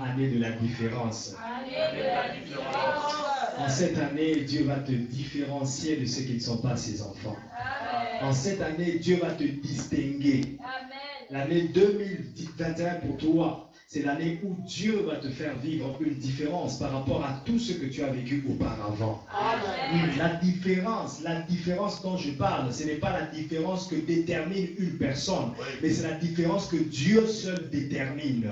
année de la différence. En cette année, Dieu va te différencier de ceux qui ne sont pas ses enfants. En cette année, Dieu va te distinguer. L'année 2021 pour toi, c'est l'année où Dieu va te faire vivre une différence par rapport à tout ce que tu as vécu auparavant. La différence dont je parle, ce n'est pas la différence que détermine une personne, mais c'est la différence que Dieu seul détermine.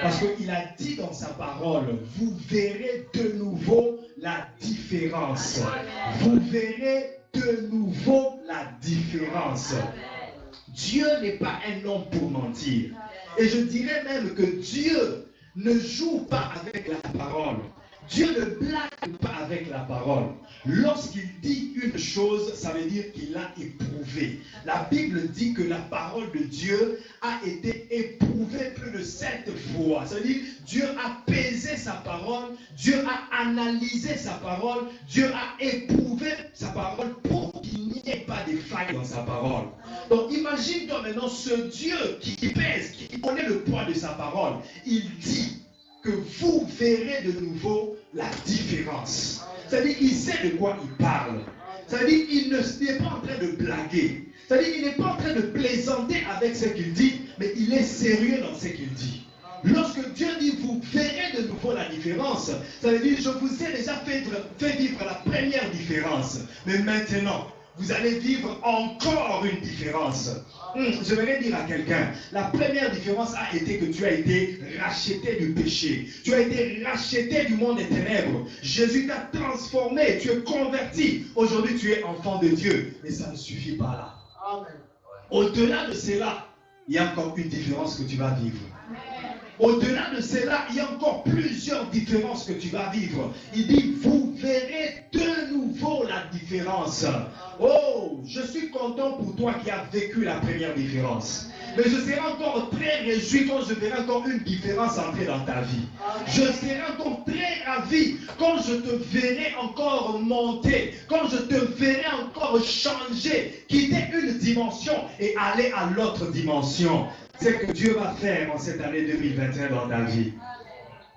Parce qu'il a dit dans sa parole, vous verrez de nouveau la différence. Vous verrez de nouveau la différence. Dieu n'est pas un homme pour mentir. Et je dirais même que Dieu ne joue pas avec la parole. Dieu ne blague pas avec la parole. Lorsqu'il dit une chose, ça veut dire qu'il l'a éprouvé. La Bible dit que la parole de Dieu a été éprouvée plus de 7 fois. Ça veut dire Dieu a pesé sa parole, Dieu a analysé sa parole, Dieu a éprouvé sa parole pour qu'il n'y ait pas de failles dans sa parole. Donc imagine-toi maintenant ce Dieu qui pèse, qui connaît le poids de sa parole. Il dit que vous verrez de nouveau la différence. C'est-à-dire qu'il sait de quoi il parle. C'est-à-dire qu'il n'est pas en train de blaguer. C'est-à-dire qu'il n'est pas en train de plaisanter avec ce qu'il dit, mais il est sérieux dans ce qu'il dit. Lorsque Dieu dit vous verrez de nouveau la différence, ça veut dire je vous ai déjà fait vivre la première différence. Mais maintenant, vous allez vivre encore une différence. Je vais dire à quelqu'un, la première différence a été que tu as été racheté du péché. Tu as été racheté du monde des ténèbres. Jésus t'a transformé, tu es converti. Aujourd'hui, tu es enfant de Dieu. Mais ça ne suffit pas là. Au-delà de cela, il y a encore une différence que tu vas vivre. Au-delà de cela, il y a encore plusieurs différences que tu vas vivre. Il dit, vous verrez de nouveau la différence. Oh, je suis content pour toi qui as vécu la première différence. Mais je serai encore très réjoui quand je verrai encore une différence entrer dans ta vie. Je serai encore très ravi quand je te verrai encore monter, quand je te verrai encore changer, quitter une dimension et aller à l'autre dimension. C'est ce que Dieu va faire en cette année 2021 dans ta vie.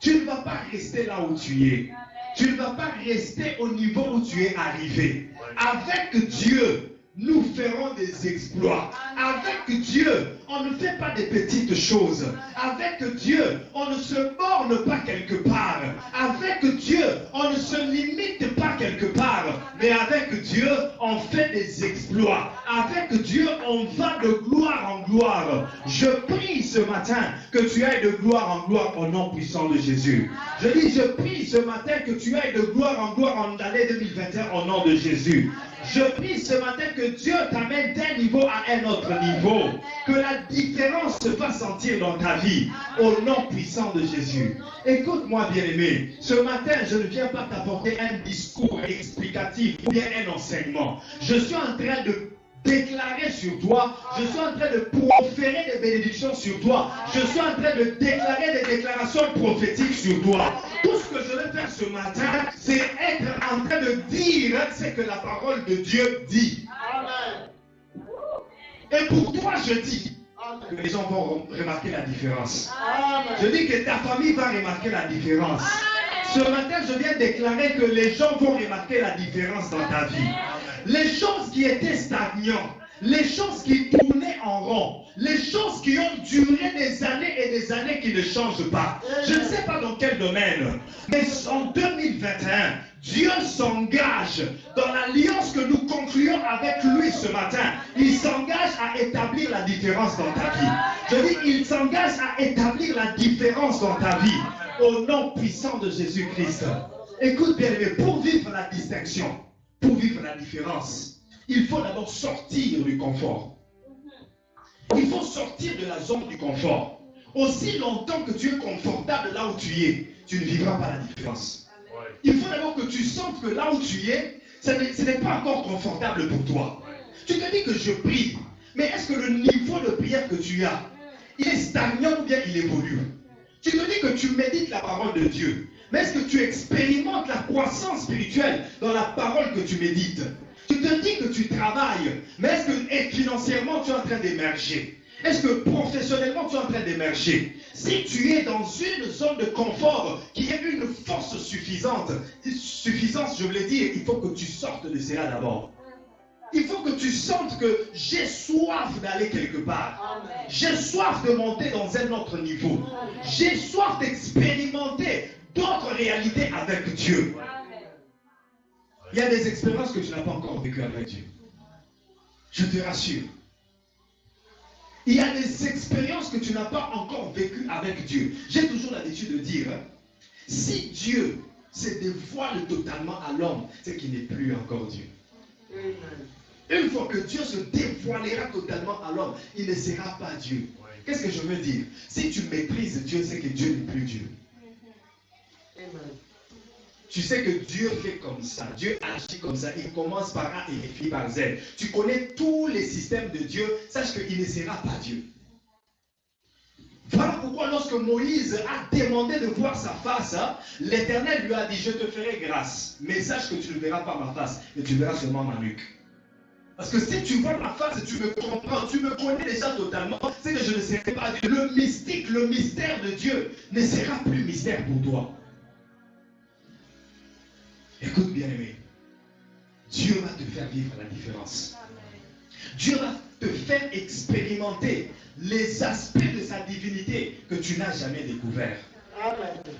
Tu ne vas pas rester là où tu es. Tu ne vas pas rester au niveau où tu es arrivé. Avec Dieu, nous ferons des exploits. Avec Dieu, on ne fait pas des petites choses. Avec Dieu, on ne se borne pas quelque part. Avec Dieu, on ne se limite pas quelque part. Mais avec Dieu, on fait des exploits. Avec Dieu, on va de gloire en gloire. Je prie ce matin que tu ailles de gloire en gloire au nom puissant de Jésus. Je dis, je prie ce matin que tu ailles de gloire en gloire en l'année 2021 au nom de Jésus. Je prie ce matin que Dieu t'amène d'un niveau à un autre niveau. Que la différence se fasse sentir dans ta vie. Au nom puissant de Jésus. Écoute-moi bien-aimé. Ce matin, je ne viens pas t'apporter un discours explicatif ou bien un enseignement. Je suis en train de déclarer sur toi, je suis en train de proférer des bénédictions sur toi, je suis en train de déclarer des déclarations prophétiques sur toi. Tout ce que je vais faire ce matin, c'est être en train de dire ce que la parole de Dieu dit. Amen. Et pour toi, je dis que les gens vont remarquer la différence. Amen. Je dis que ta famille va remarquer la différence. Amen. Ce matin, je viens déclarer que les gens vont remarquer la différence dans ta vie. Les choses qui étaient stagnantes, les choses qui tournaient en rond, les choses qui ont duré des années et des années qui ne changent pas. Je ne sais pas dans quel domaine, mais en 2021, Dieu s'engage dans l'alliance que nous concluons avec lui ce matin. Il s'engage à établir la différence dans ta vie. Je dis, il s'engage à établir la différence dans ta vie. Au nom puissant de Jésus-Christ. Écoute bien, mais pour vivre la distinction, pour vivre la différence, il faut d'abord sortir du confort. Il faut sortir de la zone du confort. Aussi longtemps que tu es confortable là où tu es, tu ne vivras pas la différence. Il faut d'abord que tu sentes que là où tu es, ce n'est pas encore confortable pour toi. Tu te dis que je prie, mais est-ce que le niveau de prière que tu as, il est stagnant ou bien il évolue? Tu te dis que tu médites la parole de Dieu, mais est-ce que tu expérimentes la croissance spirituelle dans la parole que tu médites? Tu te dis que tu travailles, mais est-ce que financièrement tu es en train d'émerger? Est-ce que professionnellement tu es en train d'émerger? Si tu es dans une zone de confort qui est une force suffisante, suffisance, je voulais dire, il faut que tu sortes de cela d'abord. Il faut que tu sentes que j'ai soif d'aller quelque part. J'ai soif de monter dans un autre niveau. J'ai soif d'expérimenter d'autres réalités avec Dieu. Il y a des expériences que tu n'as pas encore vécues avec Dieu. Je te rassure. Il y a des expériences que tu n'as pas encore vécues avec Dieu. J'ai toujours l'habitude de dire, si Dieu se dévoile totalement à l'homme, c'est qu'il n'est plus encore Dieu. Une fois que Dieu se dévoilera totalement à l'homme, il ne sera pas Dieu. Qu'est-ce que je veux dire? Si tu méprises Dieu, c'est que Dieu n'est plus Dieu. Tu sais que Dieu fait comme ça, Dieu agit comme ça, il commence par A et il finit par Z. Tu connais tous les systèmes de Dieu, sache qu'il ne sera pas Dieu. Voilà pourquoi lorsque Moïse a demandé de voir sa face, l'Éternel lui a dit, je te ferai grâce, mais sache que tu ne verras pas ma face, mais tu verras seulement ma nuque. Parce que si tu vois ma face et tu me comprends, tu me connais déjà totalement, c'est que je ne serai pas Dieu. Le mystique, le mystère de Dieu ne sera plus mystère pour toi. Écoute bien aimé, Dieu va te faire vivre la différence. Dieu va te faire expérimenter les aspects de sa divinité que tu n'as jamais découvert.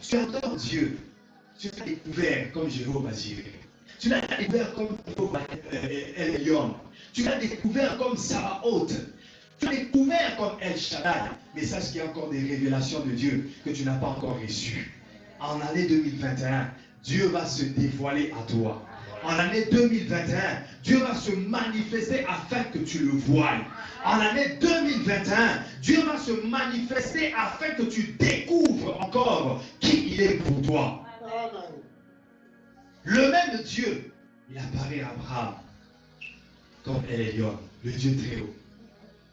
Tu adores Dieu, tu l'as découvert comme Jéhovah Jireh. Tu l'as découvert comme El Elyon. Tu l'as découvert comme Sabaoth. Tu l'as découvert comme El Shaddai. Mais sache qu'il y a encore des révélations de Dieu que tu n'as pas encore reçues. En année 2021, Dieu va se dévoiler à toi. En l'année 2021, Dieu va se manifester afin que tu le voies. En l'année 2021, Dieu va se manifester afin que tu découvres encore qui il est pour toi. Le même Dieu, il apparaît à Abraham comme El Elyon, le Dieu très haut.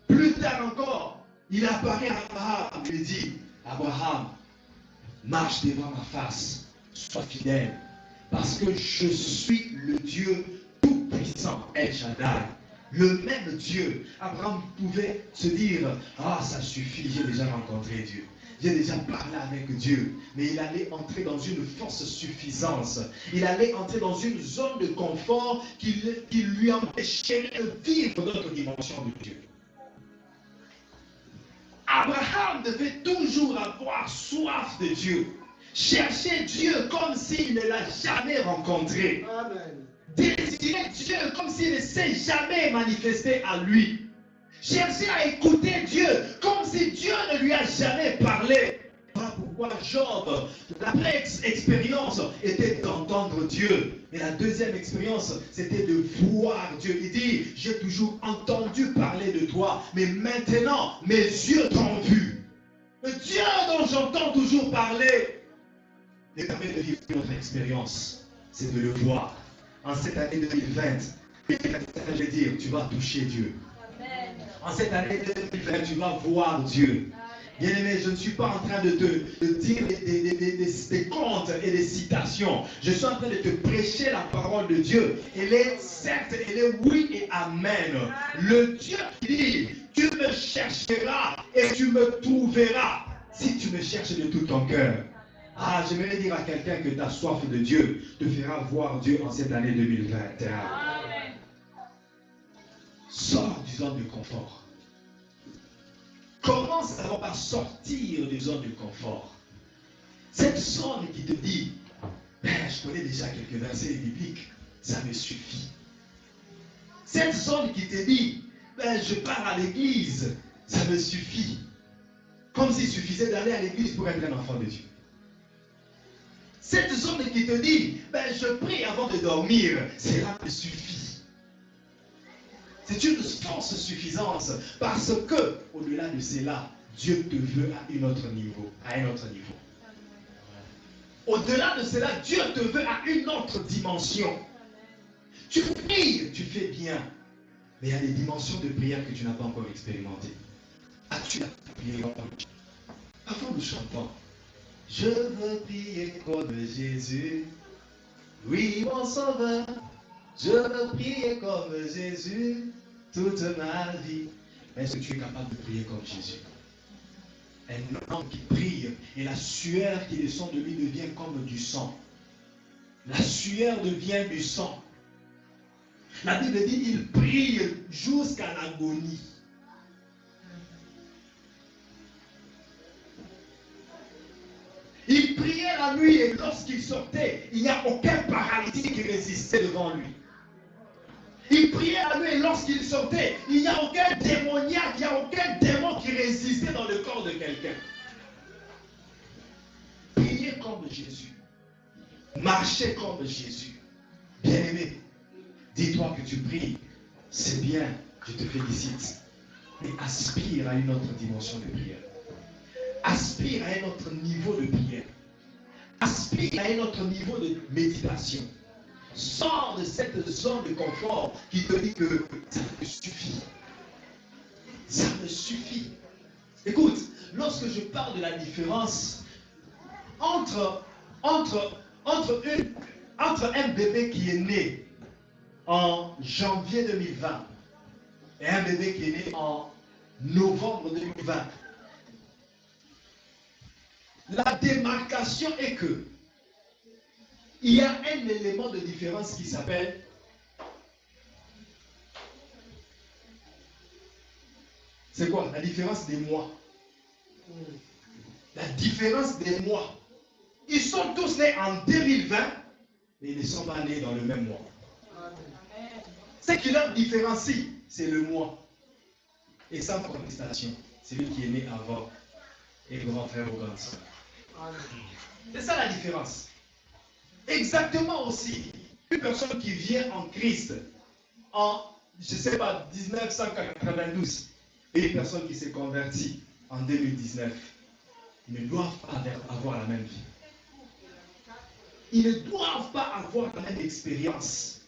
Plus tard encore, il apparaît à Abraham, il dit, Abraham, marche devant ma face, sois fidèle, parce que je suis le Dieu tout-puissant, El Shaddai. Le même Dieu, Abraham pouvait se dire, ah ça suffit, j'ai déjà rencontré Dieu. J'ai déjà parlé avec Dieu, mais il allait entrer dans une force suffisance. Il allait entrer dans une zone de confort qui lui empêchait de vivre notre dimension de Dieu. Abraham devait toujours avoir soif de Dieu. Chercher Dieu comme s'il ne l'a jamais rencontré. Amen. Désirer Dieu comme s'il ne s'est jamais manifesté à lui. Chercher à écouter Dieu comme si Dieu ne lui a jamais parlé. Voilà pourquoi Job, la première expérience était d'entendre Dieu. Et la deuxième expérience, c'était de voir Dieu. Il dit, j'ai toujours entendu parler de toi, mais maintenant, mes yeux t'ont vu. Le Dieu dont j'entends toujours parler, me permet de vivre notre expérience, c'est de le voir. En cette année 2020, je vais dire, tu vas toucher Dieu. Amen. En cette année 2020, tu vas voir Dieu. Bien-aimé, je ne suis pas en train de te dire des contes et des citations. Je suis en train de te prêcher la parole de Dieu. Elle est certes, elle est oui et amen. Le Dieu qui dit, tu me chercheras et tu me trouveras si tu me cherches de tout ton cœur. Ah, j'aimerais dire à quelqu'un que ta soif de Dieu te fera voir Dieu en cette année 2021. Amen. Sors du zone de confort. Commence d'abord par sortir des zones de confort. Cette zone qui te dit, je connais déjà quelques versets bibliques, ça me suffit. Cette zone qui te dit, je pars à l'église, ça me suffit. Comme s'il suffisait d'aller à l'église pour être un enfant de Dieu. Cette zone qui te dit, je prie avant de dormir, cela me suffit. C'est une force suffisance parce que, au-delà de cela, Dieu te veut à un autre niveau. Au-delà de cela, Dieu te veut à une autre dimension. Tu pries, tu fais bien, mais il y a des dimensions de prière que tu n'as pas encore expérimentées. As-tu la prière? Avant nous chantons. Je veux prier comme Jésus, oui mon sauveur, je veux prier comme Jésus toute ma vie. Mais est-ce que tu es capable de prier comme Jésus? Un homme qui prie et la sueur qui descend de lui devient comme du sang. La sueur devient du sang. La Bible dit il prie jusqu'à l'agonie. Il priait la nuit et lorsqu'il sortait, il n'y a aucun paralytique qui résistait devant lui. Il priait la nuit et lorsqu'il sortait, il n'y a aucun démoniaque, il n'y a aucun démon qui résistait dans le corps de quelqu'un. Priez comme Jésus. Marchez comme Jésus. Bien-aimé, dis-toi que tu pries. C'est bien, je te félicite. Mais aspire à une autre dimension de prière. Aspire à un autre niveau de prière. Aspire à un autre niveau de méditation. Sors de cette zone de confort qui te dit que ça me suffit. Ça me suffit. Écoute, lorsque je parle de la différence entre un bébé qui est né en janvier 2020 et un bébé qui est né en novembre 2020, la démarcation est que il y a un élément de différence qui s'appelle c'est quoi? La différence des mois. La différence des mois. Ils sont tous nés en 2020, mais ils ne sont pas nés dans le même mois. Ce qui leur différencie, c'est le mois. Et sans contestation, c'est lui qui est né avant et grand frère ou grande soeur. C'est ça la différence. Exactement aussi, une personne qui vient en Christ en, je ne sais pas, 1992 et une personne qui s'est convertie en 2019, ils ne doivent pas avoir la même vie. Ils ne doivent pas avoir la même expérience.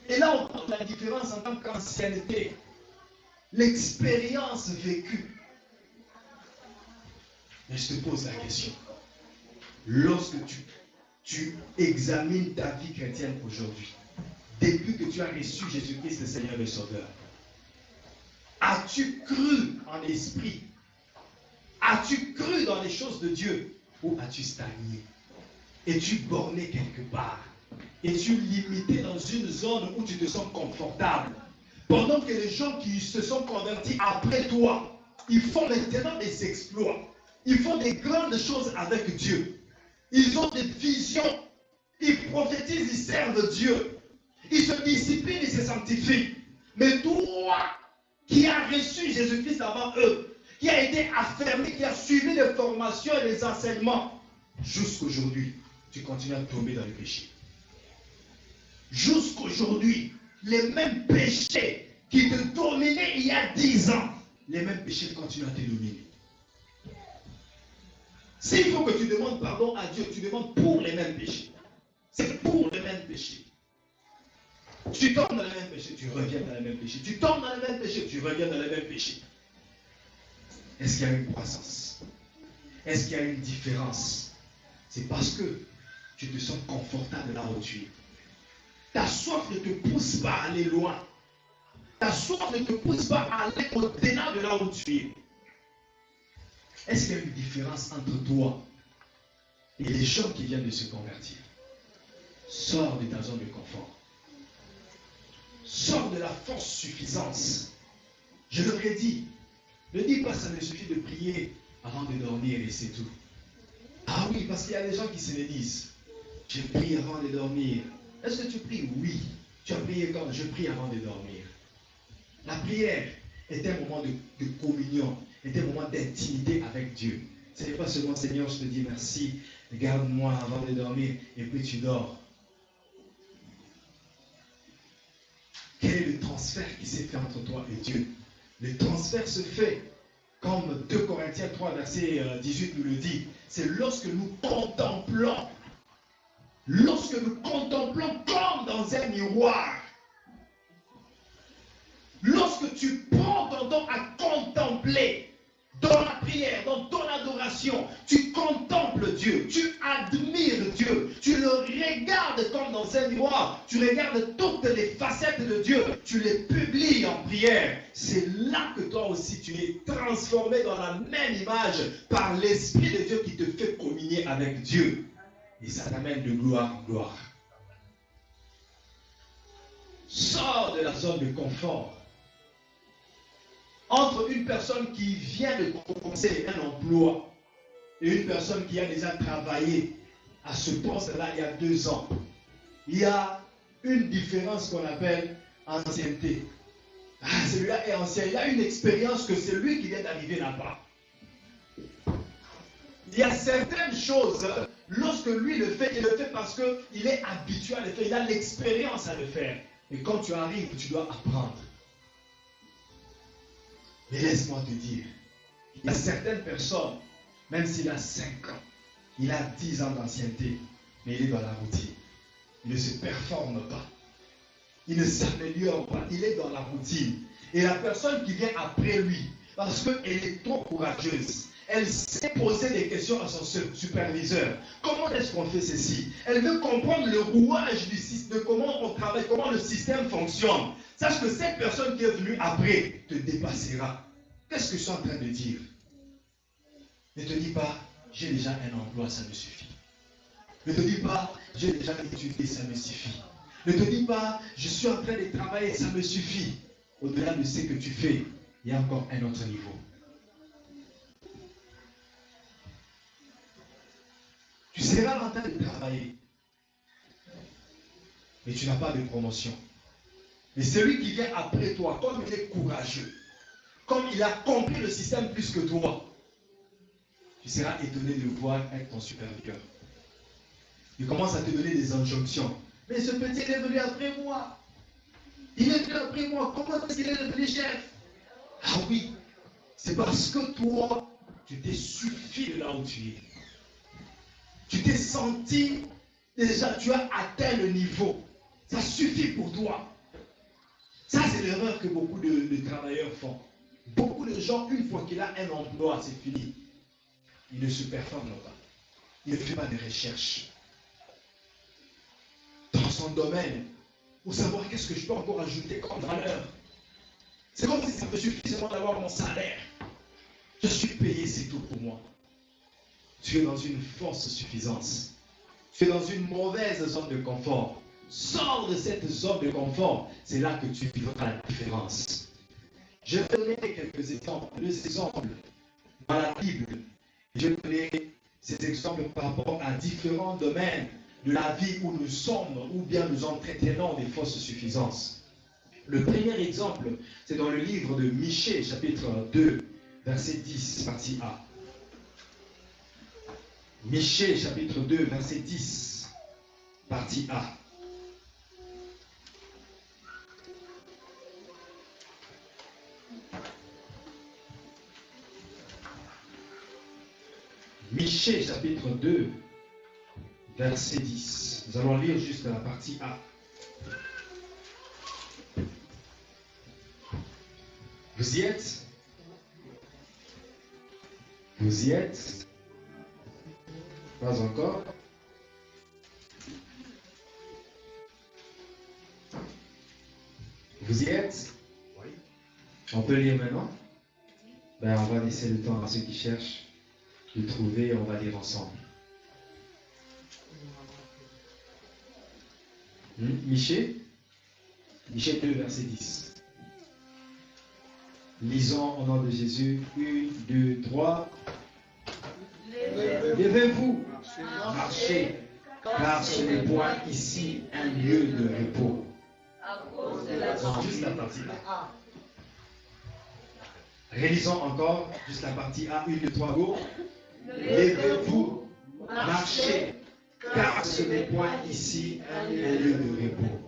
Et là, on parle de la différence en tant qu'ancienneté. L'expérience vécue. Mais je te pose la question. Lorsque tu examines ta vie chrétienne aujourd'hui, depuis que tu as reçu Jésus-Christ le Seigneur et Sauveur, as-tu cru en esprit? As-tu cru dans les choses de Dieu? Ou as-tu stagné? Es-tu borné quelque part? Es-tu limité dans une zone où tu te sens confortable? Pendant que les gens qui se sont convertis après toi, ils font maintenant des exploits. Ils font des grandes choses avec Dieu. Ils ont des visions. Ils prophétisent, ils servent Dieu. Ils se disciplinent, ils se sanctifient. Mais toi, qui as reçu Jésus-Christ avant eux, qui a été affermi, qui a suivi les formations et les enseignements, jusqu'aujourd'hui, tu continues à tomber dans le péché. Jusqu'aujourd'hui, les mêmes péchés qui te dominaient il y a 10 ans, les mêmes péchés continuent à te dominer. S'il faut que tu demandes pardon à Dieu, tu demandes pour les mêmes péchés. C'est pour les mêmes péchés. Tu tombes dans les mêmes péchés, tu reviens dans les mêmes péchés. Tu tombes dans les mêmes péchés, tu reviens dans les mêmes péchés. Est-ce qu'il y a une croissance? Est-ce qu'il y a une différence? C'est parce que tu te sens confortable là où tu es. Ta soif ne te pousse pas à aller loin. Ta soif ne te pousse pas à aller au-delà de là où tu es. Est-ce qu'il y a une différence entre toi et les gens qui viennent de se convertir? Sors de ta zone de confort. Sors de la force suffisance. Je leur ai dit, ne dis pas ça me suffit de prier avant de dormir et c'est tout. Ah oui, parce qu'il y a des gens qui se le disent. Je prie avant de dormir. Est-ce que tu pries? Oui. Tu as prié quand? Je prie avant de dormir. La prière est un moment de communion, est un moment d'intimité avec Dieu. Ce n'est pas seulement Seigneur, je te dis merci, garde-moi avant de dormir et puis tu dors. Quel est le transfert qui s'est fait entre toi et Dieu? Le transfert se fait, comme 2 Corinthiens 3, verset 18 nous le dit, c'est lorsque nous contemplons comme dans un miroir. Lorsque tu prends ton temps à contempler, Dans la prière, dans ton adoration, tu contemples Dieu, tu admires Dieu, tu le regardes comme dans un miroir, tu regardes toutes les facettes de Dieu, tu les publies en prière. C'est là que toi aussi tu es transformé dans la même image par l'Esprit de Dieu qui te fait communier avec Dieu. Et ça t'amène de gloire en gloire. Sors de la zone de confort. Entre une personne qui vient de commencer un emploi et une personne qui a déjà travaillé à ce poste-là il y a 2 ans, il y a une différence qu'on appelle ancienneté. Celui-là est ancien, il a une expérience que celui qui vient d'arriver n'a pas. Il y a certaines choses, lorsque lui le fait, il le fait parce qu'il est habitué à le faire, il a l'expérience à le faire. Et quand tu arrives, tu dois apprendre. Mais laisse-moi te dire, il y a certaines personnes, même s'il a 5 ans, il a 10 ans d'ancienneté, mais il est dans la routine. Il ne se performe pas. Il ne s'améliore pas. Il est dans la routine. Et la personne qui vient après lui, parce qu'elle est trop courageuse, elle sait poser des questions à son superviseur. Comment est-ce qu'on fait ceci? Elle veut comprendre le rouage du système, de comment on travaille, comment le système fonctionne. Sache que cette personne qui est venue après te dépassera. Qu'est-ce que je suis en train de dire? Ne te dis pas, j'ai déjà un emploi, ça me suffit. Ne te dis pas, j'ai déjà étudié, ça me suffit. Ne te dis pas, je suis en train de travailler, ça me suffit. Au-delà de ce que tu fais, il y a encore un autre niveau. Tu seras en train de travailler, mais tu n'as pas de promotion. Mais celui qui vient après toi, comme il est courageux, comme il a compris le système plus que toi, tu seras étonné de le voir être ton supérieur. Il commence à te donner des injonctions. Mais ce petit est venu après moi. Il est venu après moi. Comment est-ce qu'il est devenu chef? Ah oui, c'est parce que toi, tu t'es suffi de là où tu es. Tu t'es senti, déjà, tu as atteint le niveau. Ça suffit pour toi. Ça, c'est l'erreur que beaucoup de travailleurs font. Beaucoup de gens, une fois qu'il a un emploi, c'est fini. Il ne se performe pas. Il ne fait pas de recherche dans son domaine pour savoir qu'est-ce que je peux encore ajouter comme valeur. C'est comme si ça me suffit seulement d'avoir mon salaire. Je suis payé, c'est tout pour moi. Tu es dans une fausse suffisance. Tu es dans une mauvaise zone de confort. Sors de cette zone de confort. C'est là que tu vivras la différence. Je vais donner quelques exemples. 2 exemples dans la Bible. Je vais donner ces exemples par rapport à différents domaines de la vie où nous sommes ou bien nous entretenons des fausses suffisances. Le premier exemple, c'est dans le livre de Michée, chapitre 2, verset 10, partie A. Michée, chapitre 2, verset 10, partie A. Michée, chapitre 2, verset 10. Nous allons lire juste la partie A. Vous y êtes? Vous y êtes? Pas encore? Vous y êtes? Oui. On peut lire maintenant? Ben, on va laisser le temps à ceux qui cherchent de trouver et on va lire ensemble. Michée 2, verset 10. Lisons au nom de Jésus. 1, 2, 3. Levez-vous, marchez, car ce n'est point ici un lieu de repos. Juste la partie A. Rélisons encore, juste la partie A, 1, 2, 3, go. Levez-vous, marchez, car ce n'est point ici un lieu de repos.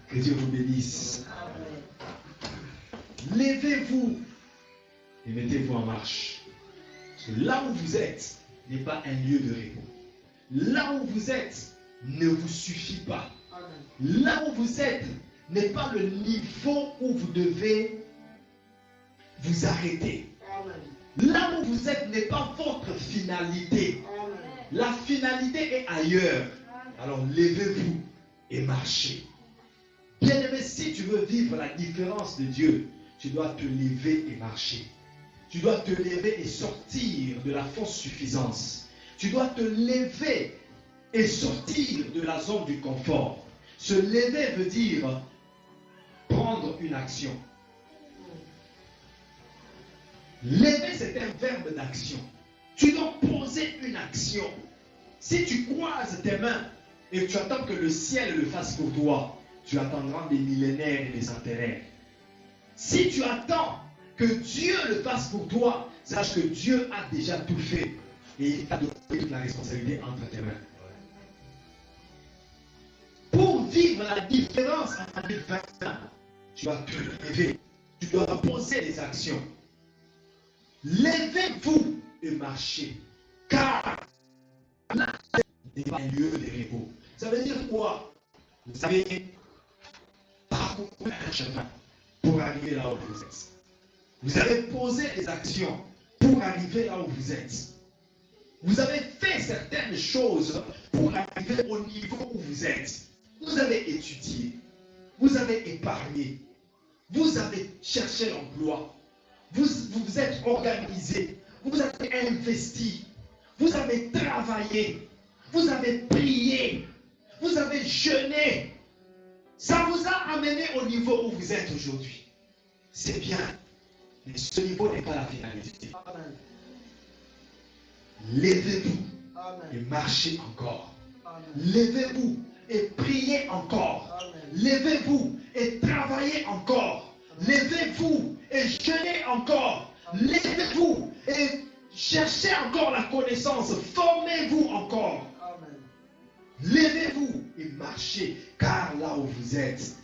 Que Dieu vous bénisse. Levez-vous et mettez-vous en marche. Parce que là où vous êtes n'est pas un lieu de repos. Là où vous êtes ne vous suffit pas. Là où vous êtes n'est pas le niveau où vous devez vous arrêter. Là où vous êtes n'est pas votre finalité. La finalité est ailleurs. Alors levez-vous et marchez. Bien-aimé, si tu veux vivre la différence de Dieu, tu dois te lever et marcher. Tu dois te lever et sortir de la fausse suffisance. Tu dois te lever et sortir de la zone du confort. Se lever veut dire prendre une action. Lever, c'est un verbe d'action. Tu dois poser une action. Si tu croises tes mains et tu attends que le ciel le fasse pour toi, tu attendras des millénaires et des centenaires. Si tu attends que Dieu le fasse pour toi, sache que Dieu a déjà tout fait et il t'a donné toute la responsabilité entre tes mains. Pour vivre la différence en 2021, tu dois te lever, tu dois poser des actions. Levez-vous et marchez, car là, n'est pas un lieu de repos. Ça veut dire quoi? Vous avez parcouru un chemin pour arriver là où vous êtes. Vous avez posé des actions pour arriver là où vous êtes. Vous avez fait certaines choses pour arriver au niveau où vous êtes. Vous avez étudié, vous avez épargné, vous avez cherché l'emploi, vous vous êtes organisé, vous avez investi, vous avez travaillé, vous avez prié, vous avez jeûné. Ça vous a amené au niveau où vous êtes aujourd'hui. C'est bien, mais ce niveau n'est pas la finalité. Amen. Levez-vous et marchez encore. Levez-vous et priez encore. Levez-vous et travaillez encore. Levez-vous et jeûnez encore. Levez-vous et cherchez encore la connaissance. Formez-vous encore. Levez-vous et marchez, car là où vous êtes,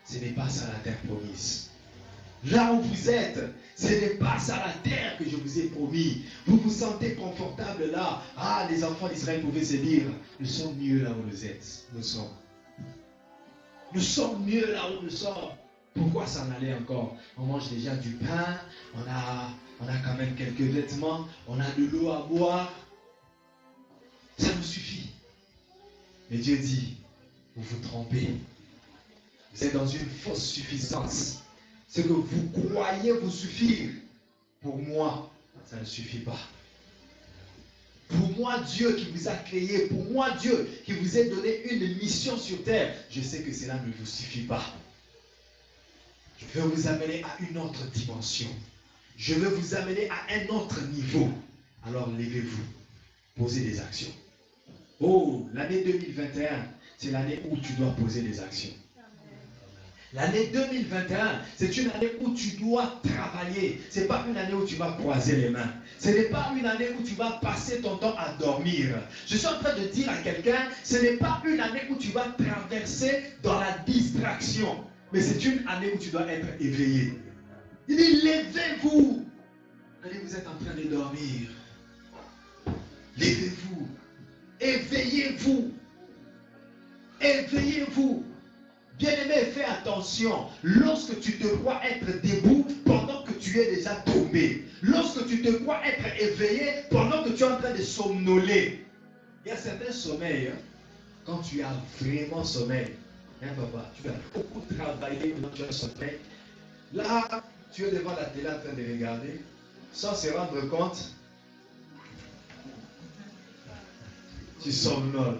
ce n'est pas ça la terre promise. Là où vous êtes, ce n'est pas ça la terre que je vous ai promis. Vous vous sentez confortable là. Ah, les enfants d'Israël pouvaient se dire, nous sommes mieux là où vous êtes. Nous sommes mieux là où nous sommes. Pourquoi s'en aller encore? On mange déjà du pain, on a quand même quelques vêtements, on a de l'eau à boire. Ça nous suffit. Mais Dieu dit, vous vous trompez. Vous êtes dans une fausse suffisance. Ce que vous croyez vous suffire, pour moi, ça ne suffit pas. Pour moi, Dieu qui vous a créé, pour moi, Dieu qui vous a donné une mission sur terre, je sais que cela ne vous suffit pas. Je veux vous amener à une autre dimension. Je veux vous amener à un autre niveau. Alors levez-vous, posez des actions. Oh, l'année 2021, c'est l'année où tu dois poser des actions. L'année 2021, c'est une année où tu dois travailler. Ce n'est pas une année où tu vas croiser les mains. Ce n'est pas une année où tu vas passer ton temps à dormir. Je suis en train de dire à quelqu'un, ce n'est pas une année où tu vas traverser dans la distraction. Mais c'est une année où tu dois être éveillé. Il dit, levez-vous. Vous êtes en train de dormir. Levez-vous. Éveillez-vous. Éveillez-vous. Bien-aimé, fais attention. Lorsque tu te crois être debout pendant que tu es déjà tombé. Lorsque tu te crois être éveillé pendant que tu es en train de somnoler. Il y a certains sommeils. Quand tu as vraiment sommeil. Papa, tu as beaucoup travaillé pendant que tu as sommeil. Là, tu es devant la télé en train de regarder. Sans se rendre compte. Tu somnoles.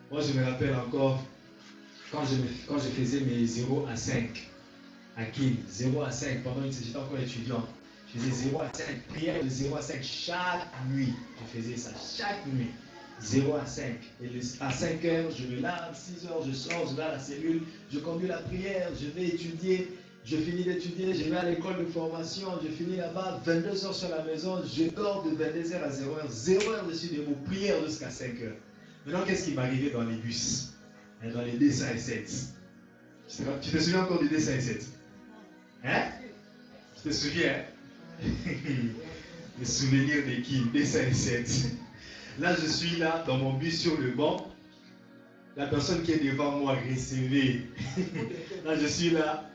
Moi, je me rappelle encore. Quand je faisais mes 0 à 5 à Kim, 0 à 5, pendant une j'étais encore étudiant, je faisais 0 à 5, prière de 0 à 5 chaque nuit. Je faisais ça chaque nuit, 0 à 5. Et à 5 heures, je me lave, 6 heures, je sors, je vais à la cellule, je conduis la prière, je vais étudier, je finis d'étudier, je vais à l'école de formation, je finis là-bas, 22 heures sur la maison, je dors de 22 heures à 0 heure, 0 heure dessus de vos prières jusqu'à 5 heures. Maintenant, qu'est-ce qui m'arrivait dans les bus? Dans les dessins et 7. Tu te souviens encore du dessin et 7? Hein? Tu te souviens? Les souvenirs de qui? Dessin et 7. Là, je suis là, dans mon bus sur le banc. La personne qui est devant moi, recevée. Là, je suis là.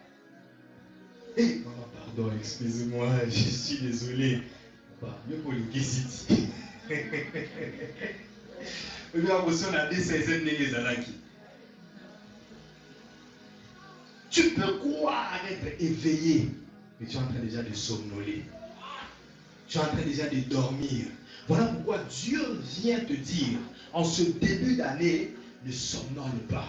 Hé, maman, pardon. Pardon, excusez-moi, je suis désolé. Mieux pour le Kiziti. Tu peux croire être éveillé, mais tu es en train déjà de somnoler. Tu es en train déjà de dormir. Voilà pourquoi Dieu vient te dire, en ce début d'année, ne somnole pas,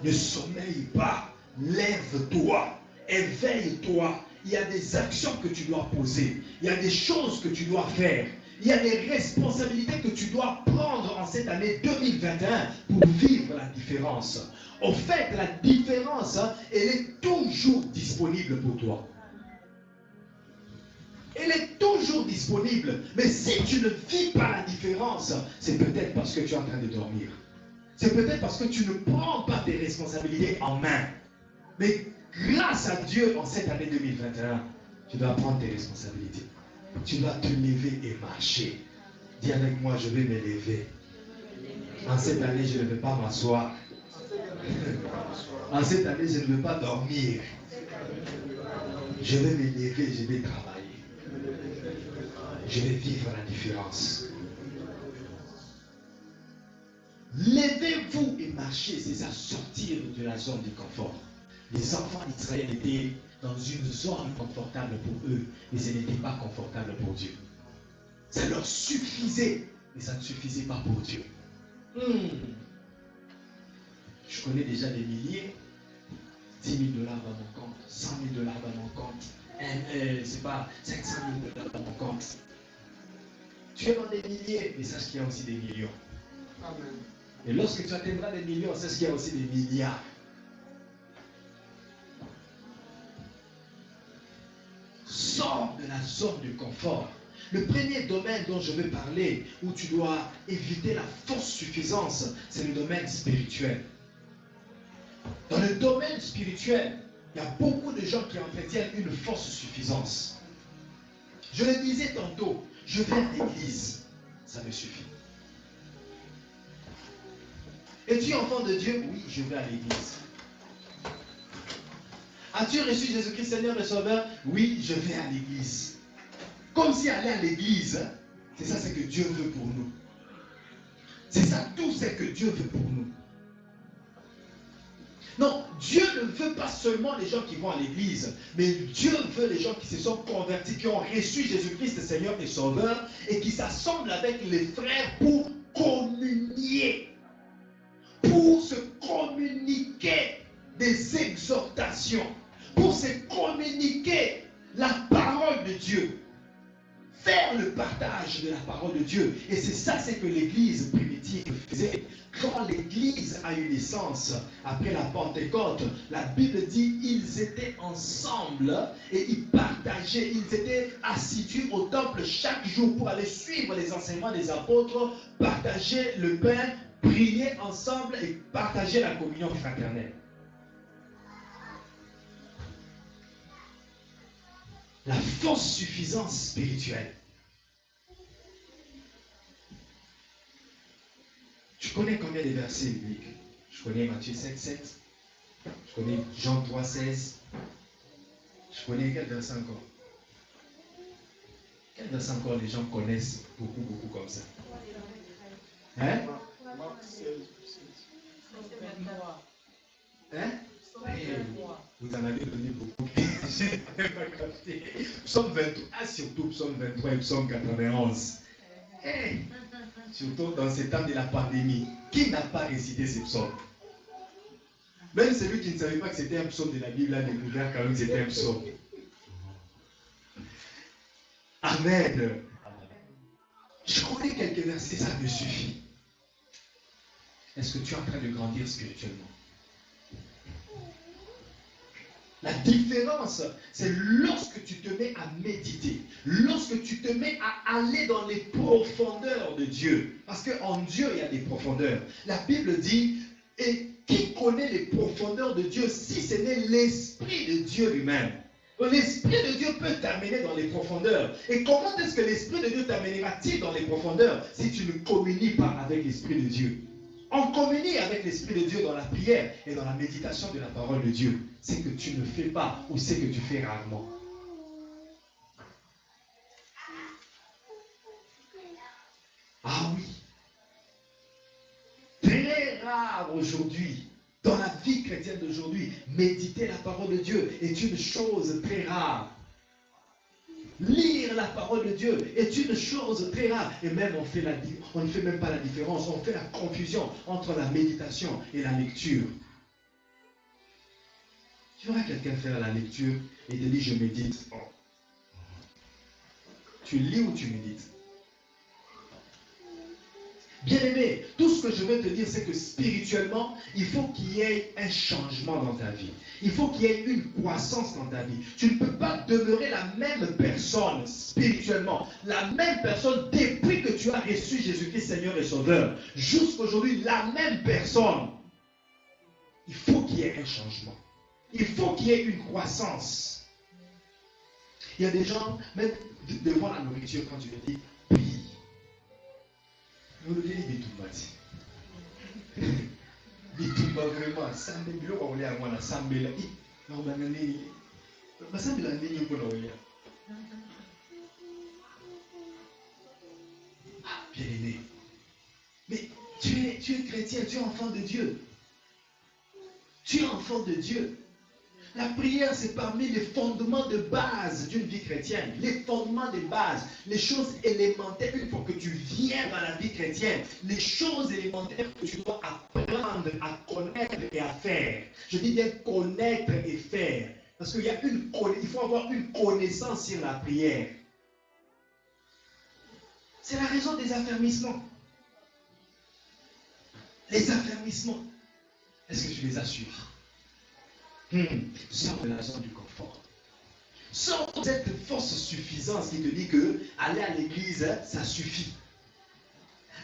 ne sommeille pas, lève-toi, éveille-toi. Il y a des actions que tu dois poser, il y a des choses que tu dois faire, il y a des responsabilités que tu dois prendre en cette année 2021 pour vivre la différence. Au fait, la différence, elle est toujours disponible pour toi. Elle est toujours disponible. Mais si tu ne vis pas la différence, c'est peut-être parce que tu es en train de dormir. C'est peut-être parce que tu ne prends pas tes responsabilités en main. Mais grâce à Dieu, en cette année 2021, tu dois prendre tes responsabilités. Tu dois te lever et marcher. Dis avec moi, je vais me lever. En cette année, je ne vais pas m'asseoir. En cette année, je ne vais pas dormir. Je vais me lever, je vais travailler. Je vais vivre la différence. Levez-vous et marchez, c'est ça, sortir de la zone de confort. Les enfants d'Israël étaient dans une zone confortable pour eux, mais ce n'était pas confortable pour Dieu. Ça leur suffisait, mais ça ne suffisait pas pour Dieu. Je connais déjà des milliers, 10 000 $ dans mon compte, 100 000 $ dans mon compte, c'est pas 500 000 $ dans mon compte. Tu es dans des milliers, mais sache qu'il y a aussi des millions. Amen. Et lorsque tu atteindras des millions, sache qu'il y a aussi des milliards. Sors de la zone de confort. Le premier domaine dont je veux parler, où tu dois éviter la fausse suffisance, c'est le domaine spirituel. Dans le domaine spirituel, il y a beaucoup de gens qui entretiennent une fausse suffisance. Je le disais tantôt, je vais à l'église, ça me suffit. Es-tu enfant de Dieu? Oui, je vais à l'église. As-tu reçu Jésus-Christ Seigneur et Sauveur? Oui, je vais à l'église. Comme si aller à l'église, c'est ça ce que Dieu veut pour nous. C'est ça tout ce que Dieu veut pour nous. Non, Dieu ne veut pas seulement les gens qui vont à l'église, mais Dieu veut les gens qui se sont convertis, qui ont reçu Jésus-Christ Seigneur et Sauveur, et qui s'assemblent avec les frères pour communier, pour se communiquer des exhortations, pour se communiquer la parole de Dieu, faire le partage de la parole de Dieu. Et c'est ça, c'est que l'église primitive faisait. Quand l'église a eu naissance, après la Pentecôte, la Bible dit ils étaient ensemble et ils partageaient, ils étaient assidus au temple chaque jour pour aller suivre les enseignements des apôtres, partager le pain, prier ensemble et partager la communion fraternelle. La fausse suffisance spirituelle. Je connais combien de versets bibliques? Je connais Matthieu 7, 7. Je connais Jean 3, 16. Je connais quel verset encore? Quel verset encore les gens connaissent beaucoup comme ça? Hein? Hein? Vous en avez donné beaucoup. Psaume 23, surtout Psaume 23 et Psaume 91. Hey, surtout dans ces temps de la pandémie, qui n'a pas récité ces psaumes? Même celui qui ne savait pas que c'était un psaume de la Bible a découvert quand même que c'était un psaume. Amen. Je connais quelques versets, ça me suffit. Est-ce que tu es en train de grandir spirituellement? La différence, c'est lorsque tu te mets à méditer, lorsque tu te mets à aller dans les profondeurs de Dieu. Parce qu'en Dieu, il y a des profondeurs. La Bible dit, et qui connaît les profondeurs de Dieu si ce n'est l'Esprit de Dieu lui-même? L'Esprit de Dieu peut t'amener dans les profondeurs. Et comment est-ce que l'Esprit de Dieu t'amènera-t-il dans les profondeurs si tu ne communies pas avec l'Esprit de Dieu? On communie avec l'Esprit de Dieu dans la prière et dans la méditation de la parole de Dieu. C'est que tu ne fais pas ou c'est que tu fais rarement. rare aujourd'hui. Dans la vie chrétienne d'aujourd'hui, méditer la parole de Dieu est une chose très rare. Lire la parole de Dieu est une chose très rare. Et même on ne fait même pas la différence. On fait la confusion entre la méditation et la lecture. Tu verras quelqu'un faire la lecture et te dit je médite. Oh. Tu lis ou tu médites? Bien-aimé, tout ce que je veux te dire, c'est que spirituellement, il faut qu'il y ait un changement dans ta vie. Il faut qu'il y ait une croissance dans ta vie. Tu ne peux pas demeurer la même personne spirituellement. La même personne depuis que tu as reçu Jésus-Christ Seigneur et Sauveur. Jusqu'aujourd'hui, la même personne. Il faut qu'il y ait un changement. Il faut qu'il y ait une croissance. Il y a des gens, même devant la nourriture, quand tu leur dis, prie. Nous le disons, Bitumba vraiment, Sambe bilo kwa ule amwana Sambe la i na ubanani Sambe la nini uko na ule. Ah, bien aimé. Mais tu es chrétien, tu es enfant de Dieu. Tu es enfant de Dieu. La prière, c'est parmi les fondements de base d'une vie chrétienne. Les fondements de base, les choses élémentaires, une fois que tu viens dans la vie chrétienne, les choses élémentaires que tu dois apprendre à connaître et à faire. Je dis bien connaître et faire. Parce qu'il il faut avoir une connaissance sur la prière. C'est la raison des affermissements. Les affermissements. Est-ce que tu les as suivis? Sors de la zone du confort. Sors de cette force suffisance qui te dit que aller à l'église, ça suffit.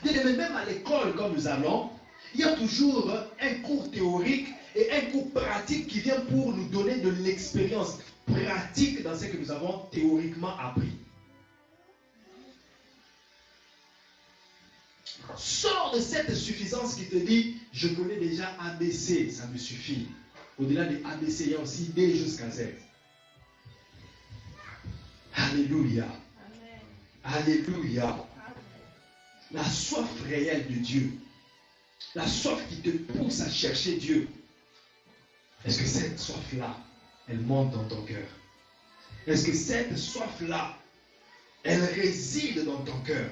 Même à l'école, comme nous allons, il y a toujours un cours théorique et un cours pratique qui vient pour nous donner de l'expérience pratique dans ce que nous avons théoriquement appris. Sors de cette suffisance qui te dit, je connais déjà ABC, ça me suffit. Au-delà des ABC, il y a aussi D jusqu'à Z. Alléluia. Amen. Alléluia. Amen. La soif réelle de Dieu. La soif qui te pousse à chercher Dieu. Est-ce que cette soif-là, elle monte dans ton cœur? Est-ce que cette soif-là, elle réside dans ton cœur?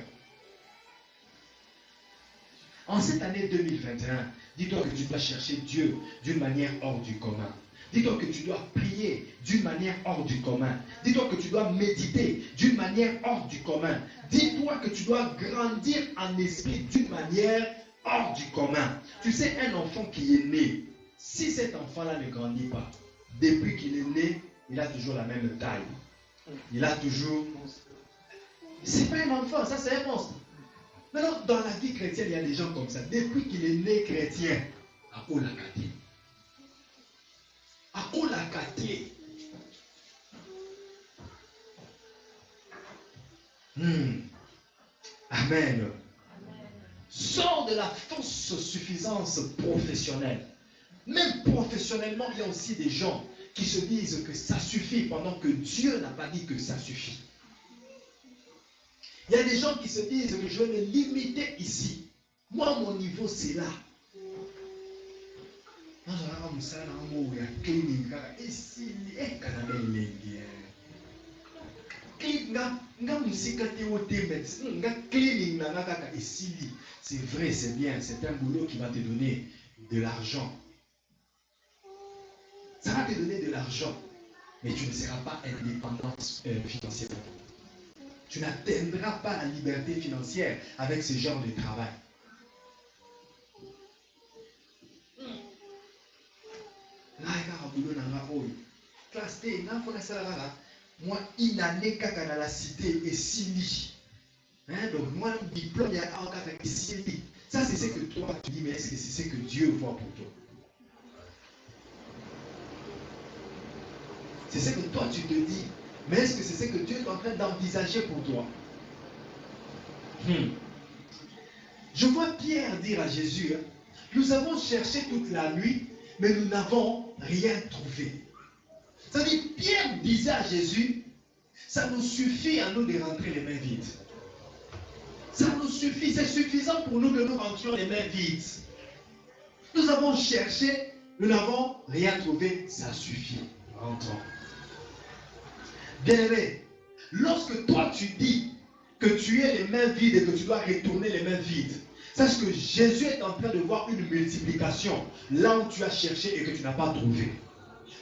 En cette année 2021, dis-toi que tu dois chercher Dieu d'une manière hors du commun. Dis-toi que tu dois prier d'une manière hors du commun. Dis-toi que tu dois méditer d'une manière hors du commun. Dis-toi que tu dois grandir en esprit d'une manière hors du commun. Tu sais, un enfant qui est né, si cet enfant-là ne grandit pas, depuis qu'il est né, il a toujours la même taille. Il a toujours... C'est pas un enfant, ça c'est un monstre. Maintenant, dans la vie chrétienne, il y a des gens comme ça. Depuis qu'il est né chrétien, à Olakati. À Olakati. Amen. Sors de la fausse suffisance professionnelle. Même professionnellement, il y a aussi des gens qui se disent que ça suffit pendant que Dieu n'a pas dit que ça suffit. Il y a des gens qui se disent que je vais me limiter ici. Moi, mon niveau, c'est là. C'est vrai, c'est bien. C'est un boulot qui va te donner de l'argent. Ça va te donner de l'argent. Mais tu ne seras pas indépendant financièrement. Tu n'atteindras pas la liberté financière avec ce genre de travail. Moi, une année dans la cité et Sili. Donc, moi, le diplôme, il y a un Sili. Ça, c'est ce que toi, tu dis, mais est-ce que c'est ce que Dieu voit pour toi? C'est ce que toi, tu te dis. Mais est-ce que c'est ce que Dieu est en train d'envisager pour toi? Je vois Pierre dire à Jésus, nous avons cherché toute la nuit, mais nous n'avons rien trouvé. Ça veut dire, Pierre disait à Jésus, ça nous suffit à nous de rentrer les mains vides. Ça nous suffit, c'est suffisant pour nous que nous rentrions les mains vides. Nous avons cherché, nous n'avons rien trouvé, ça suffit. Rentrons. Bien-aimé, lorsque toi tu dis que tu es les mains vides et que tu dois retourner les mains vides, sache que Jésus est en train de voir une multiplication là où tu as cherché et que tu n'as pas trouvé.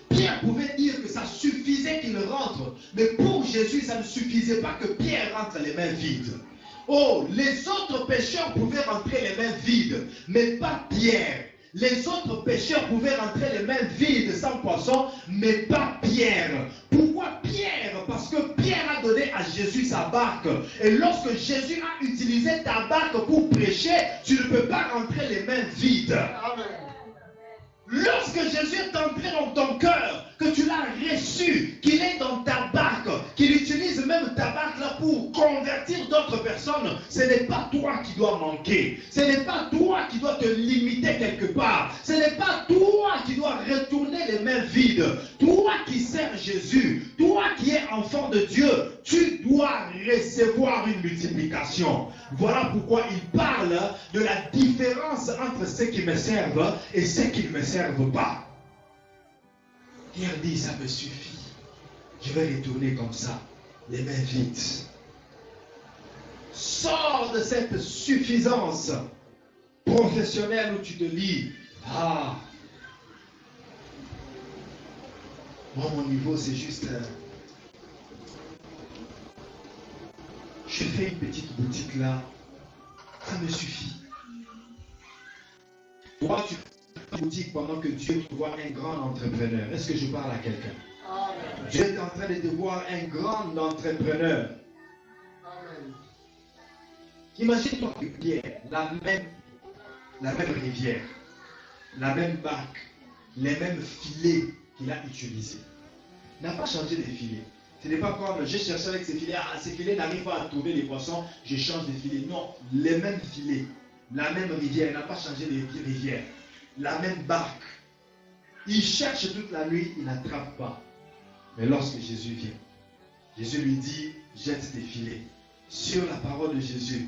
Pierre pouvait dire que ça suffisait qu'il rentre, mais pour Jésus, ça ne suffisait pas que Pierre rentre les mains vides. Oh, les autres pécheurs pouvaient rentrer les mains vides, mais pas Pierre. Les autres pécheurs pouvaient rentrer les mains vides sans poisson, mais pas Pierre. Pourquoi Pierre? Parce que Pierre a donné à Jésus sa barque. Et lorsque Jésus a utilisé ta barque pour prêcher, tu ne peux pas rentrer les mains vides. Amen. Lorsque Jésus est entré dans ton cœur, que tu l'as reçu, qu'il est dans ta barque, qu'il utilise même ta barque là pour convertir d'autres personnes, ce n'est pas toi qui dois manquer. Ce n'est pas toi qui dois te limiter quelque part. Ce n'est pas toi qui dois retourner les mains vides. Toi qui sers Jésus, toi qui es enfant de Dieu, tu dois recevoir une multiplication. Voilà pourquoi il parle de la différence entre ceux qui me servent et ceux qui ne me servent pas. Pierre dit, ça me suffit. Je vais retourner comme ça, les mains vides. Sors de cette suffisance professionnelle où tu te dis, ah, moi mon niveau c'est juste... je fais une petite boutique là, ça me suffit. Toi, tu fais une boutique pendant que Dieu te voit un grand entrepreneur. Est-ce que je parle à quelqu'un? Dieu est en train de te voir un grand entrepreneur. Amen. Imagine-toi que Pierre, la même rivière, la même barque, les mêmes filets qu'il a utilisés. Il n'a pas changé de filets. Ce n'est pas comme je cherche avec ces filets, ces filets n'arrivent pas à trouver les poissons, je change de filet. Non, les mêmes filets, la même rivière, il n'a pas changé de rivière, la même barque. Il cherche toute la nuit, il n'attrape pas. Mais lorsque Jésus vient, Jésus lui dit, jette tes filets. Sur la parole de Jésus,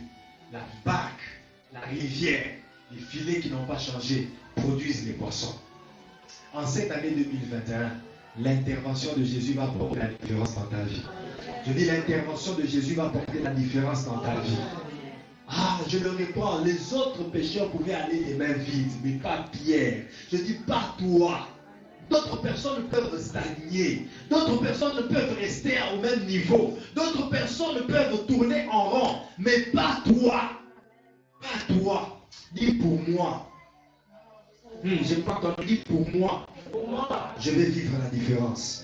la barque, la rivière, les filets qui n'ont pas changé, produisent les poissons. En cette année 2021, l'intervention de Jésus va porter la différence dans ta vie. Je dis l'intervention de Jésus va porter la différence dans ta vie. Ah, je le réponds, les autres pécheurs pouvaient aller les mains vides, mais pas Pierre. Je dis pas toi. D'autres personnes peuvent stagner. D'autres personnes peuvent rester au même niveau. D'autres personnes peuvent tourner en rond, mais pas toi. Pas toi. Dis pour moi. Je pas qu'on dit pour moi. Je vais vivre la différence.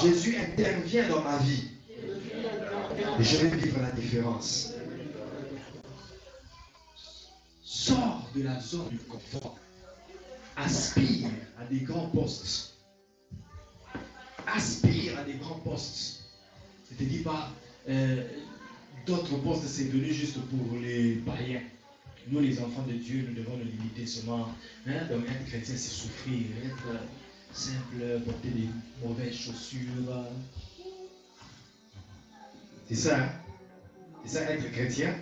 Jésus intervient dans ma vie. Et je vais vivre la différence. Sors de la zone du confort. Aspire à des grands postes. Aspire à des grands postes. Ne te dis pas, d'autres postes, c'est venu juste pour les païens. Nous, les enfants de Dieu, nous devons nous limiter seulement. Donc, être chrétien, c'est souffrir. Être simple, porter des mauvaises chaussures. C'est ça, hein? C'est ça, être chrétien?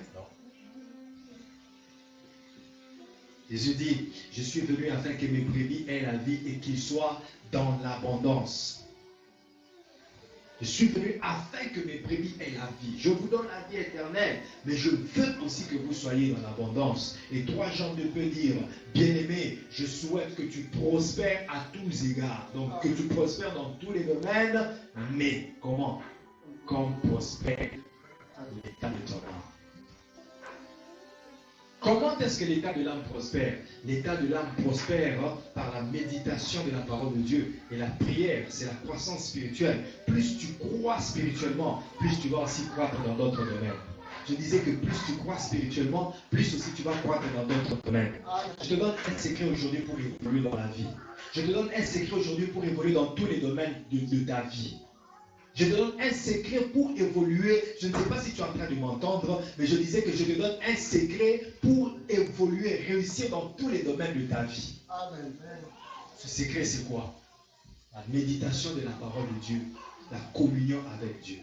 Jésus dit, je suis venu afin que mes brebis aient la vie et qu'ils soient dans l'abondance. Je suis venu afin que mes brebis aient la vie. Je vous donne la vie éternelle, mais je veux aussi que vous soyez dans l'abondance. Et 3 Jean 2 peut dire, bien-aimé, je souhaite que tu prospères à tous égards. Donc que tu prospères dans tous les domaines, mais comment? Comme prospère l'état de ton âme. Comment est-ce que l'état de l'âme prospère? L'état de l'âme prospère par la méditation de la parole de Dieu. Et la prière, c'est la croissance spirituelle. Plus tu crois spirituellement, plus tu vas aussi croître dans d'autres domaines. Je disais que plus tu crois spirituellement, plus aussi tu vas croître dans d'autres domaines. Je te donne un secret aujourd'hui pour évoluer dans la vie. Je te donne un secret aujourd'hui pour évoluer dans tous les domaines de ta vie. Je te donne un secret pour évoluer. Je ne sais pas si tu es en train de m'entendre, mais je disais que je te donne un secret pour évoluer, réussir dans tous les domaines de ta vie. Amen. Ce secret, c'est quoi? La méditation de la parole de Dieu, la communion avec Dieu.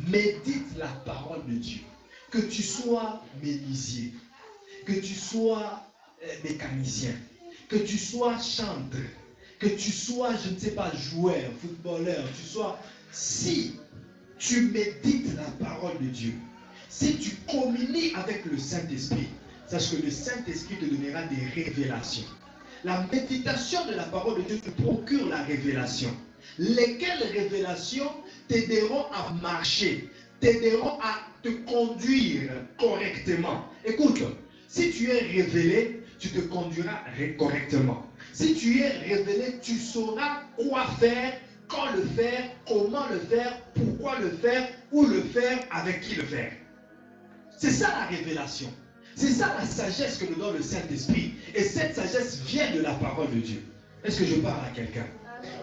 Médite la parole de Dieu. Que tu sois menuisier. que tu sois mécanicien, que tu sois chanteur, que tu sois, je ne sais pas, joueur, footballeur, si tu médites la parole de Dieu, si tu communies avec le Saint-Esprit, sache que le Saint-Esprit te donnera des révélations. La méditation de la parole de Dieu te procure la révélation. Lesquelles révélations t'aideront à marcher, t'aideront à te conduire correctement. Écoute, si tu es révélé, tu te conduiras correctement. Si tu es révélé, tu sauras quoi faire, quand le faire, comment le faire, pourquoi le faire, où le faire, avec qui le faire. C'est ça la révélation. C'est ça la sagesse que nous donne le Saint-Esprit. Et cette sagesse vient de la parole de Dieu. Est-ce que je parle à quelqu'un?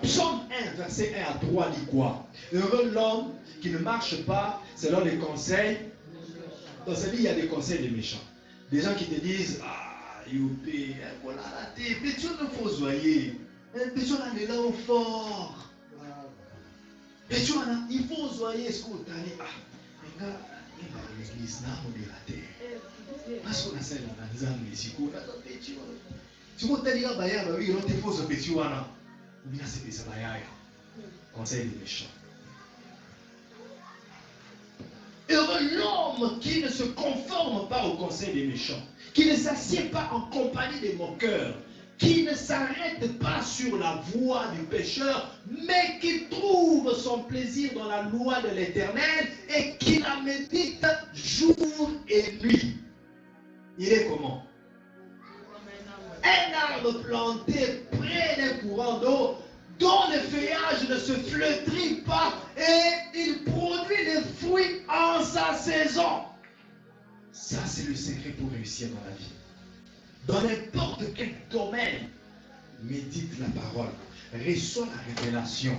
Psaume 1, verset 1 à 3 dit quoi? Heureux l'homme qui ne marche pas selon les conseils. Dans sa vie, il y a des conseils des méchants. Des gens qui te disent, ah, youpi, voilà, mais tu ne faut zoyer. Mais tu en es là au fort. Mais tu en as, il faut zoyer ce que tu as dit. Ah, les gars, il va à l'église, là, on est raté. Parce qu'on a ça dans la zone, mais si on a un petit. Si on t'a dit, ah, bah, oui, on te faut ce petit wana. Ou bien c'est ça, bah, conseil des méchants. Heureux l'homme qui ne se conforme pas au conseil des méchants, qui ne s'assied pas en compagnie des moqueurs, qui ne s'arrête pas sur la voie du pécheur, mais qui trouve son plaisir dans la loi de l'Éternel et qui la médite jour et nuit. Il est comment? Un arbre planté près d'un courant d'eau, dont le feuillage ne se flétrit pas et il produit des fruits en sa saison. Ça, c'est le secret pour réussir dans la vie. Dans n'importe quel domaine, médite la parole, reçois la révélation.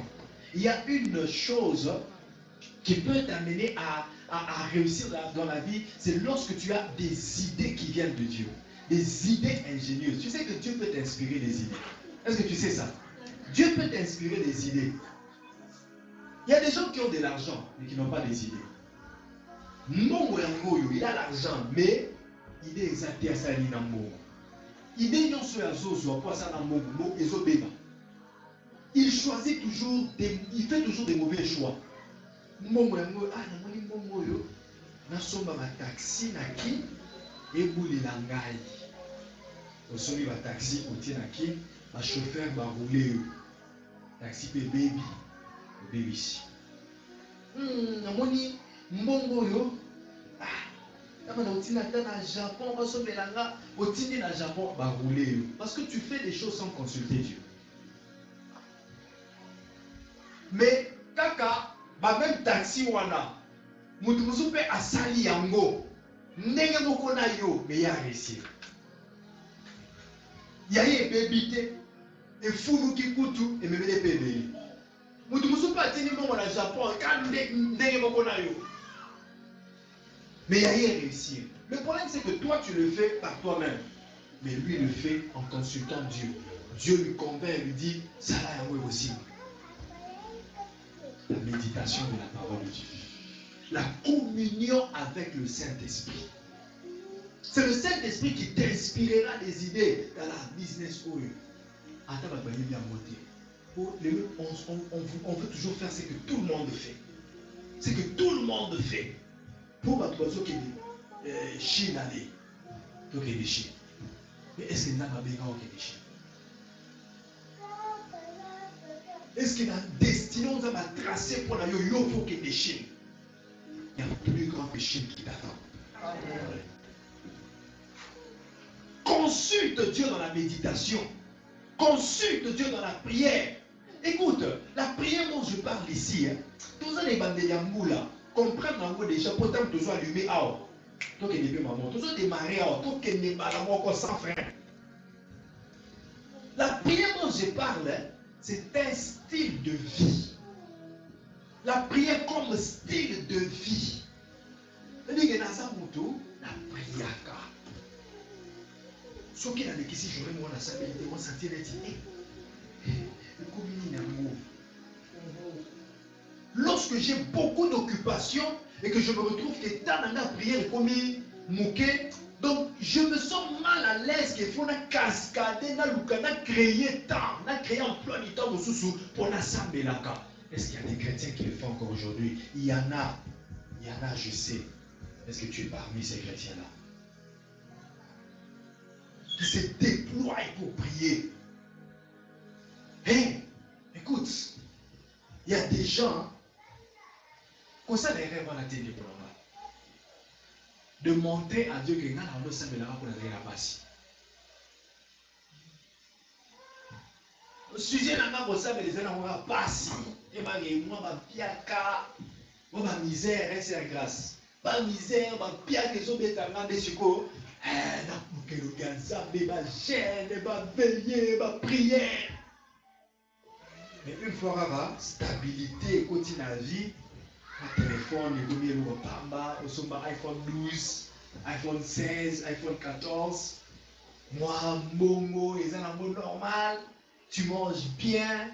Il y a une chose qui peut t'amener à réussir dans la vie, c'est lorsque tu as des idées qui viennent de Dieu, des idées ingénieuses. Tu sais que Dieu peut t'inspirer des idées. Est-ce que tu sais ça? Dieu peut t'inspirer des idées. Il y a des gens qui ont de l'argent, mais qui n'ont pas des idées. Mongo yango, il a l'argent, mais il est exacté à sa ligne en mongo. Il choisit toujours, il fait toujours des mauvais choix. Mongo yango, ah, namoni mongo yo, nasomba ma taxi na ki, ebouli la ngai. Osombi ba taxi, otie na ki, ba chauffeur ba rouler yo. Taxi pe baby si. Namoni mbongo yo. Ah, na otina na Japon, basomela otini na Japon ba rouler yo. Parce que tu fais des choses sans consulter Dieu. Mais kaka ba même taxi wana mutu musupe asali yango ndenge moko na yo mais ya réussir. Ya ye bébité et fuluki kutu et memele pebeli. Mutu musupe atini mbongo na Japon ka ndenge moko na yo. Mais ya ye réussir. Le problème c'est que toi tu le fais par toi-même. Mais lui le fait en consultant Dieu. Dieu lui convainc et lui dit ça là yango aussi. La méditation de la parole de Dieu. La communion avec le Saint-Esprit. C'est le Saint-Esprit qui t'inspirera des idées dans la business oil. Attends, on veut toujours faire ce que tout le monde fait. Ce que tout le monde fait. Pour ma toiseau qui est Chine allée. Donc il est Chine. Mais est-ce qu'il n'a pas besoin de Chine? Est-ce qu'il a destiné, on va tracer pour la yo faut qu'il déchire? Il y a plus grand que Chine qui t'attend. Consulte Dieu dans la méditation. Consulte Dieu dans la prière. Écoute, la prière dont je parle ici, tous les bandes de Yamboula, comprennent déjà, pourtant tous allumés à toi. Toi qui n'es pas maman, tous démarré à toi qui n'es pas la mort sans frein. La prière dont je parle, c'est un style de vie. La prière comme style de vie. C'est-à-dire que dans sa moto, la prière. Ce qui est dans les questions, j'aurais moi la stabilité, moi sentir les idées. Lorsque j'ai beaucoup d'occupations et que je me retrouve que dans la prière comme mouquet, Donc, je me sens mal à l'aise qu'il faut cascader, créer temps, créer emploi du temps pour la Sambelaka. Est-ce qu'il y a des chrétiens qui le font encore aujourd'hui? Il y en a, je sais. Est-ce que tu es parmi ces chrétiens-là? Qui se déploient pour prier. Hé, écoute, il y a des gens, comme ça les rêves à la télé pour de montrer à Dieu que nous avons le Sambelaka pour la passe. Le sujet n'a pas ça, mais les gens n'ont pas si. Et moi, ma piaka, moi, ma misère, c'est la grâce. Ma misère, ma piaka, ils ont bien t'amener sur quoi? Eh, ma gêne, ma veillée, ma prière. Mais une fois là, stabilité, continue la vie. Un téléphone, il y a le Pamba, iPhone 12, iPhone 16, iPhone 14. Moi, Momo, ils ont un mot normal. Tu manges bien,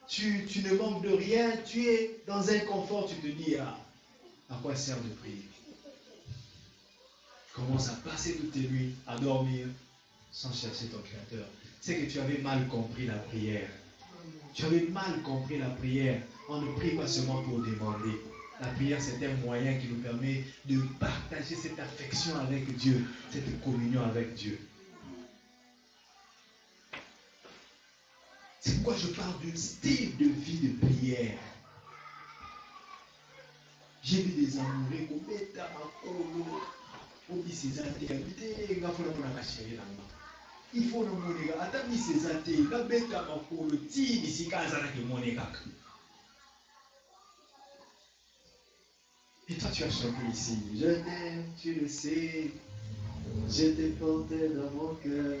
tu ne manques de rien, tu es dans un confort, tu te dis, à quoi sert de prier? Commence à passer toutes tes nuits, à dormir, sans chercher ton Créateur. C'est que tu avais mal compris la prière. Tu avais mal compris la prière. On ne prie pas seulement pour demander. La prière, c'est un moyen qui nous permet de partager cette affection avec Dieu, cette communion avec Dieu. C'est pourquoi je parle d'un style de vie de prière. J'ai vu des amoureux qui ont été à Makolo, qui s'est habité, il faut nous cacher là-bas. Il faut nous montrer, attends, il s'est habité, il a été à Makolo, il s'est casé avec le monégac. Et toi, tu as chanté ici. Je t'aime, tu le sais, je t'ai porté dans mon cœur.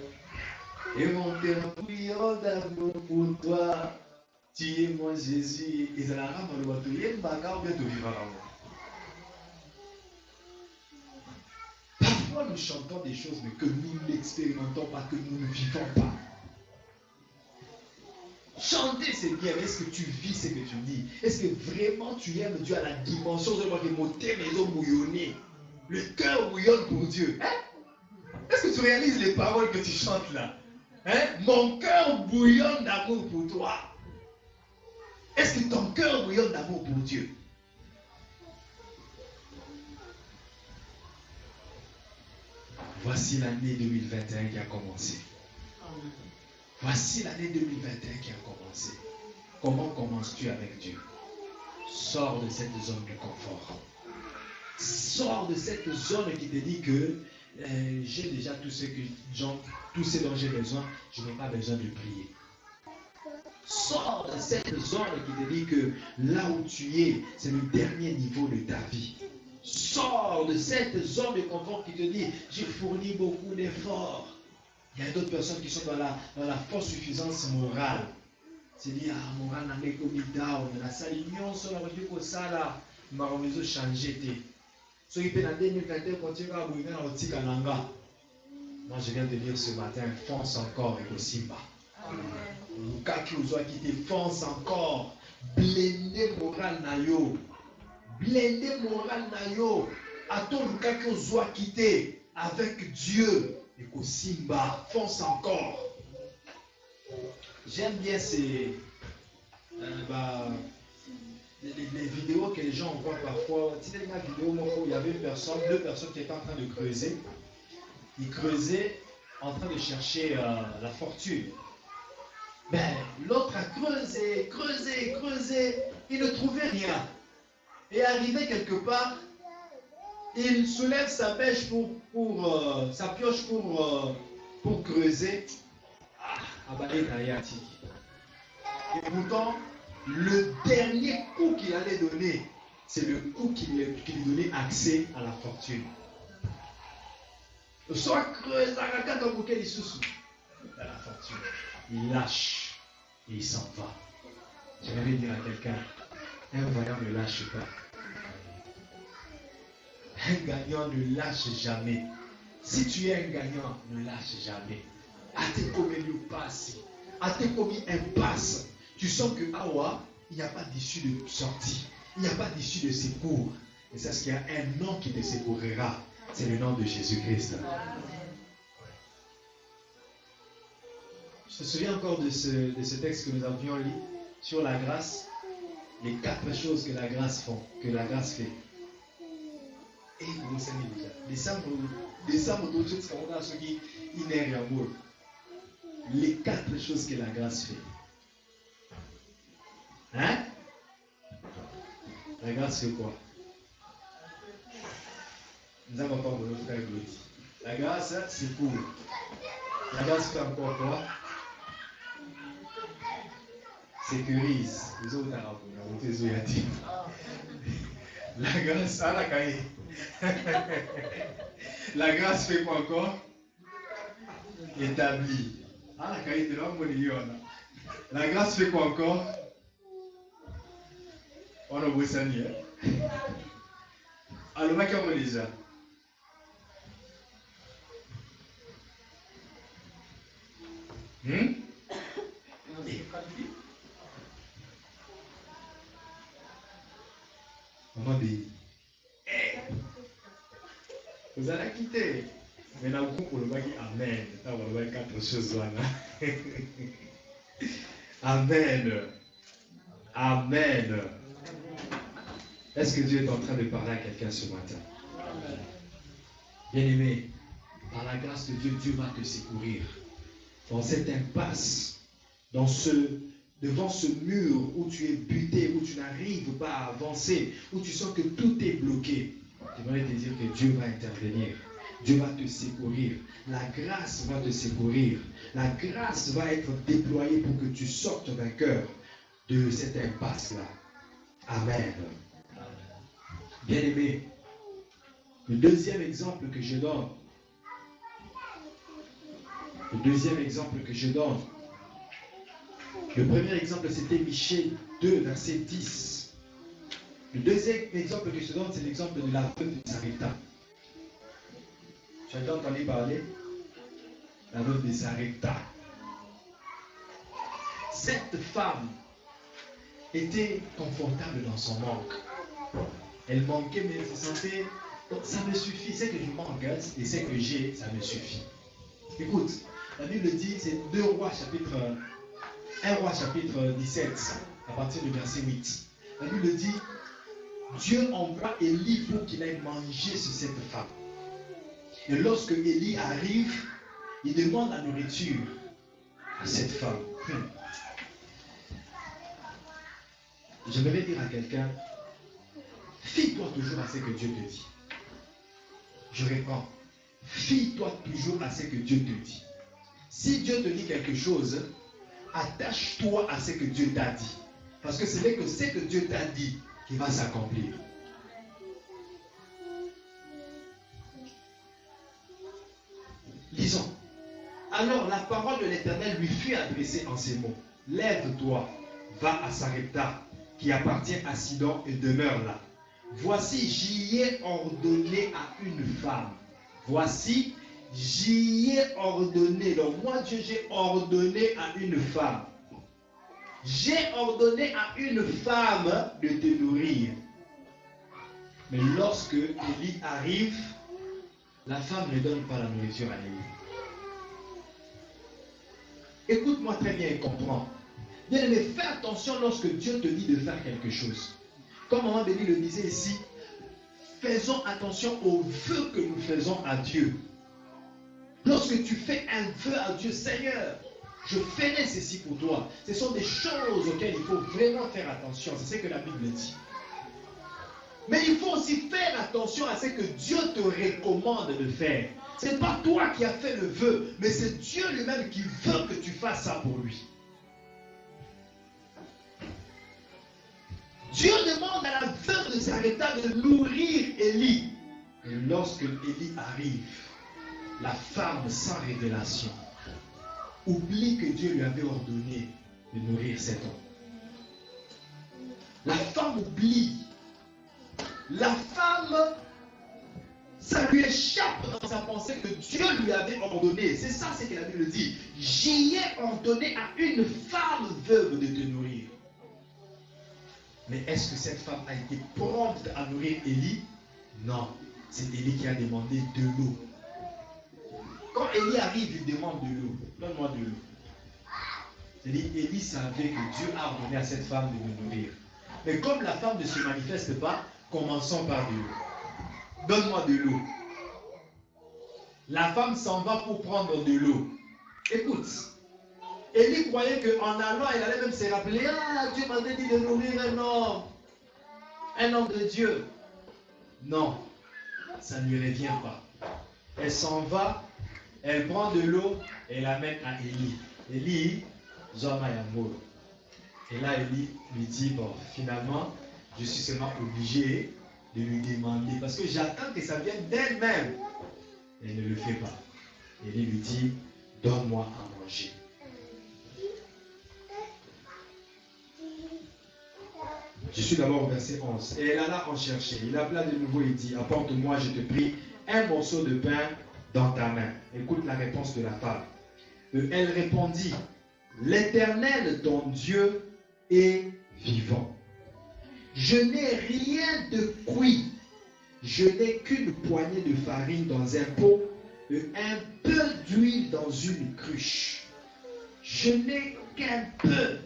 Et mon cœur bouillon d'amour pour toi. Tu es mon Jésus. Et ça n'a pas mal de bien tout vivre. Parfois nous chantons des choses mais que nous n'expérimentons pas, que nous ne vivons pas. Chanter c'est bien, mais est-ce que tu vis ce que tu dis? Est-ce que vraiment tu aimes Dieu à la dimension de votre moté maison bouillonnée? Le cœur bouillonne pour Dieu. Hein? Est-ce que tu réalises les paroles que tu chantes là? Hein? Mon cœur bouillonne d'amour pour toi. Est-ce que ton cœur bouillonne d'amour pour Dieu? Voici l'année 2021 qui a commencé. Voici l'année 2021 qui a commencé. Comment commences-tu avec Dieu? Sors de cette zone de confort. Sors de cette zone qui te dit que j'ai déjà tout ce dont j'ai besoin, je n'ai pas besoin de prier. Sors de cette zone qui te dit que là où tu es, c'est le dernier niveau de ta vie. Sors de cette zone de confort qui te dit, j'ai fourni beaucoup d'efforts. Il y a d'autres personnes qui sont dans la forte suffisance morale. C'est-à-dire, morale n'a pas commis down. La salignons sur la radio comme ça, là, ma remise changé. Ceux qui peuvent en 2021 continuer à bouger dans le Tikananga. Moi, je viens de dire ce matin, fonce encore et aussi bas. Le cas qui vous a quitté, fonce encore. Blindé moral nayo. Blindé moral nayo. Attends le cas qui vous a quitté avec Dieu. Et qu'au Simba, fonce encore. J'aime bien ces les vidéos que les gens voient parfois. Tu sais, une vidéo où il y avait deux personnes qui étaient en train de creuser. Ils creusaient en train de chercher la fortune. Ben, l'autre a creusé. Il ne trouvait rien. Et arrivé quelque part, il soulève sa pêche sa pioche pour creuser. Et pourtant, le dernier coup qu'il allait donner, c'est le coup qui lui donnait accès à la fortune. Soit creuse à la fortune. Il lâche et il s'en va. J'aimerais dire à quelqu'un, un voyant ne lâche pas. Un gagnant ne lâche jamais. Si tu es un gagnant, ne lâche jamais. Ate comme il passe. Ate comme il passe. Tu sens que awa, il n'y a pas d'issue de sortie. Il n'y a pas d'issue de secours. Et c'est ce qu'il y a un nom qui te secourira. C'est le nom de Jésus-Christ. Je me souviens encore de ce texte que nous avions lu sur la grâce. Les 4 choses que la grâce fait. Et vous le savez déjà. Décembre d'autres choses qu'on a ce qui inère l'amour. Les 4 choses que la grâce fait. Hein? La grâce fait quoi? Nous avons pas besoin de faire gloire. La grâce, c'est pour. La grâce fait encore quoi? Sécurise. Les autres la grâce, à la cahier. La grâce fait quoi encore? Établi. Ah, la cahier de l'homme, la grâce fait quoi encore? On a beau s'anier. Alors, ma cœur déjà. Maman dit, vous allez quitter. Maintenant, vous pour le bac, amen. On va voir 4 choses là. Amen. Amen. Est-ce que Dieu est en train de parler à quelqu'un ce matin? Bien-aimé, par la grâce de Dieu, Dieu va te secourir. Dans cette impasse, devant ce mur où tu es buté, où tu n'arrives pas à avancer, où tu sens que tout est bloqué, j'aimerais te dire que Dieu va intervenir. Dieu va te secourir. La grâce va te secourir. La grâce va être déployée pour que tu sortes vainqueur de cette impasse-là. Amen. Bien-aimé, le deuxième exemple que je donne, le premier exemple c'était Michée 2, verset 10. Le deuxième exemple que je donne, c'est l'exemple de la veuve de Sarepta. Tu as déjà entendu parler? La veuve de Sarepta. Cette femme était confortable dans son manque. Elle manquait, mais elle se sentait, ça me suffit, c'est que je manque, et c'est que j'ai, ça me suffit. Écoute, la Bible dit, c'est 1 Roi chapitre 17, à partir du verset 8. La Bible dit, Dieu envoie Élie pour qu'il aille manger sur cette femme. Et lorsque Élie arrive, il demande la nourriture à cette femme. J'aimerais dire à quelqu'un, fie-toi toujours à ce que Dieu te dit. Je réponds, fie-toi toujours à ce que Dieu te dit. Si Dieu te dit quelque chose, attache-toi à ce que Dieu t'a dit. Parce que ce n'est que ce que Dieu t'a dit qui va s'accomplir. Lisons. Alors la parole de l'Éternel lui fut adressée en ces mots. Lève-toi, va à Sarepta, qui appartient à Sidon, et demeure là. Voici, j'y ai ordonné à une femme. Voici, j'y ai ordonné. Donc moi Dieu, j'ai ordonné à une femme. J'ai ordonné à une femme de te nourrir. Mais lorsque Élie arrive, la femme ne donne pas la nourriture à Élie. Écoute-moi très bien et comprends. Bien aimé, fais attention lorsque Dieu te dit de faire quelque chose. Comme Maman Béni le disait ici, faisons attention aux vœux que nous faisons à Dieu. Lorsque tu fais un vœu à Dieu, Seigneur, je ferai ceci pour toi. Ce sont des choses auxquelles il faut vraiment faire attention. C'est ce que la Bible dit. Mais il faut aussi faire attention à ce que Dieu te recommande de faire. Ce n'est pas toi qui as fait le vœu, mais c'est Dieu lui-même qui veut que tu fasses ça pour lui. Dieu demande à la veuve de Sarepta de nourrir Élie. Et lorsque Élie arrive, la femme sans révélation oublie que Dieu lui avait ordonné de nourrir cet homme. La femme oublie. La femme, ça lui échappe dans sa pensée que Dieu lui avait ordonné. C'est ça ce que la Bible dit. J'y ai ordonné à une femme veuve de te nourrir. Mais est-ce que cette femme a été prompte à nourrir Élie? Non. C'est Élie qui a demandé de l'eau. Quand Élie arrive, il demande de l'eau. Donne-moi de l'eau. C'est-à-dire, Élie savait que Dieu a ordonné à cette femme de me nourrir. Mais comme la femme ne se manifeste pas, commençons par de l'eau. Donne-moi de l'eau. La femme s'en va pour prendre de l'eau. Écoute, Élie croyait qu'en allant, elle allait même se rappeler, ah, Dieu m'avait dit de nourrir un homme de Dieu. Non, ça ne lui revient pas. Elle s'en va, elle prend de l'eau et l'amène à Élie. Élie, Zomayamour. Et là, Élie lui dit, bon, finalement, je suis seulement obligé de lui demander, parce que j'attends que ça vienne d'elle-même. Elle ne le fait pas. Élie lui dit, donne-moi à manger. Je suis d'abord au verset 11. Et elle alla en chercher. Il appela de nouveau et dit, apporte-moi, je te prie, un morceau de pain dans ta main. Écoute la réponse de la femme. Elle répondit, l'Éternel, ton Dieu, est vivant. Je n'ai rien de cuit. Je n'ai qu'une poignée de farine dans un pot et un peu d'huile dans une cruche. Je n'ai qu'un peu.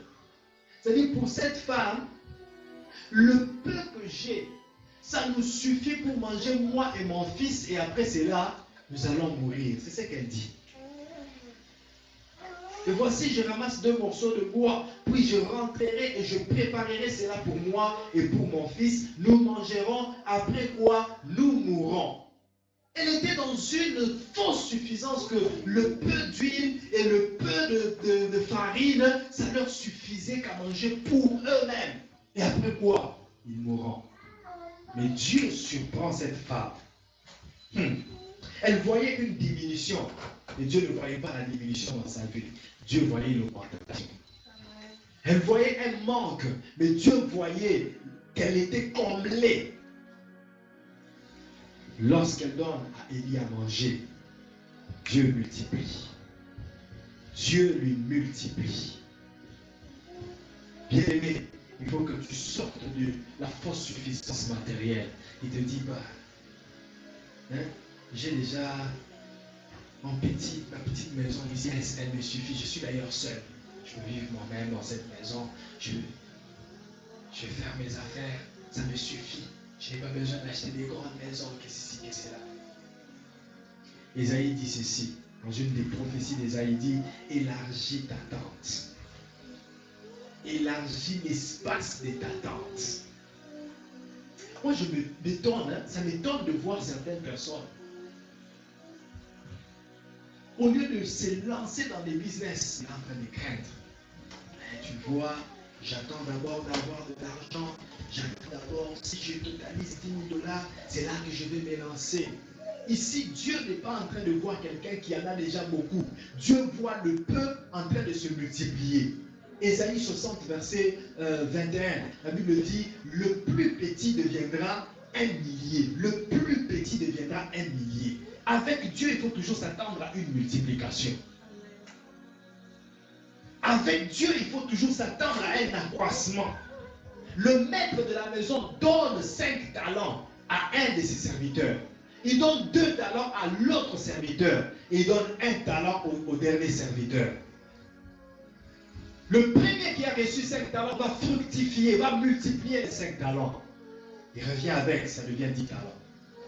C'est-à-dire pour cette femme, le peu que j'ai, ça nous suffit pour manger moi et mon fils et après cela, nous allons mourir. C'est ce qu'elle dit. Et voici, je ramasse 2 morceaux de bois, puis je rentrerai et je préparerai cela pour moi et pour mon fils. Nous mangerons, après quoi nous mourrons. Elle était dans une fausse suffisance que le peu d'huile et le peu de farine, ça leur suffisait qu'à manger pour eux-mêmes. Et après quoi ils mourront. Mais Dieu surprend cette femme. Elle voyait une diminution. Et Dieu ne voyait pas la diminution dans sa vie. Dieu voyait l'augmentation. Elle voyait un manque. Mais Dieu voyait qu'elle était comblée. Lorsqu'elle donne à Élie à manger, Dieu multiplie. Dieu lui multiplie. Bien-aimé, il faut que tu sortes de la fausse suffisance matérielle. Il te dit, j'ai déjà ma petite maison ici, elle me suffit. Je suis d'ailleurs seul. Je peux vivre moi-même dans cette maison. Je vais faire mes affaires. Ça me suffit. Je n'ai pas besoin d'acheter des grandes maisons. Qu'est-ce que c'est là? Ésaïe dit ceci. Dans une des prophéties d'Ésaïe dit, élargis ta tente. Élargis l'espace de ta tente. Moi, je m'étonne, ça m'étonne de voir certaines personnes. Au lieu de se lancer dans des business, il est en train de craindre. Tu vois, j'attends d'abord d'avoir de l'argent. J'attends d'abord, si je totalise 10 000 $, c'est là que je vais me lancer. Ici, Dieu n'est pas en train de voir quelqu'un qui en a déjà beaucoup. Dieu voit le peu en train de se multiplier. Ésaïe 60, verset 21, la Bible dit, le plus petit deviendra 1 millier. Le plus petit deviendra 1 millier. Avec Dieu, il faut toujours s'attendre à une multiplication. Avec Dieu, il faut toujours s'attendre à un accroissement. Le maître de la maison donne 5 talents à un de ses serviteurs. Il donne 2 talents à l'autre serviteur. Et il donne 1 talent au dernier serviteur. Le premier qui a reçu 5 talents va fructifier, va multiplier les 5 talents. Il revient avec, ça devient 10 talents.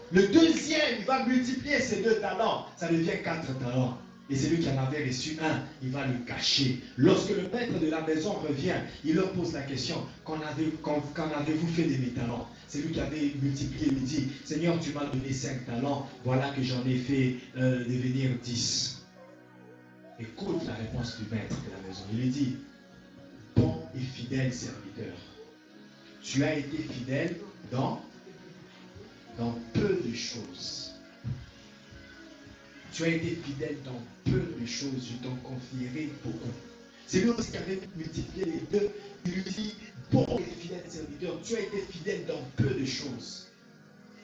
Le deuxième, il va multiplier ses 2 talents, ça devient 4 talents. Et celui qui en avait reçu 1, il va le cacher. Lorsque le maître de la maison revient, il leur pose la question, qu'en avez-vous fait de mes talents? Celui qui avait multiplié lui dit, Seigneur, tu m'as donné 5 talents, voilà que j'en ai fait devenir 10. Écoute la réponse du maître de la maison. Il lui dit, bon et fidèle serviteur, tu as été fidèle dans peu de choses. Tu as été fidèle dans peu de choses, je t'en confierai beaucoup. C'est lui aussi qui avait multiplié les 2. Il lui dit, bon et fidèle serviteur, tu as été fidèle dans peu de choses.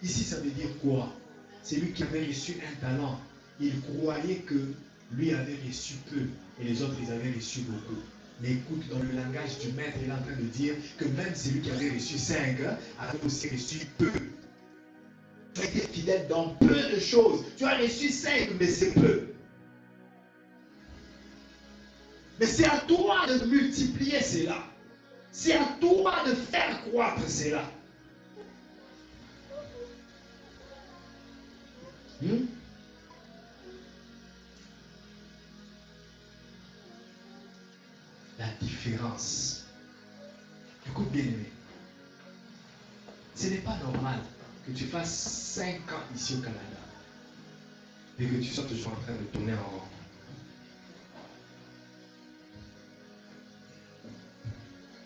Ici, ça veut dire quoi? C'est lui qui avait reçu 1 talent. Il croyait que lui avait reçu peu et les autres, ils avaient reçu beaucoup. Mais écoute, dans le langage du maître, il est en train de dire que même celui qui avait reçu 5 avait aussi reçu peu. Tu as été fidèle dans peu de choses. Tu as reçu 5, mais c'est peu. Mais c'est à toi de multiplier cela. C'est à toi de faire croître cela. La différence. Écoute bien aimé. Ce n'est pas normal que tu fasses 5 ans ici au Canada et que tu sois toujours en train de tourner en rond.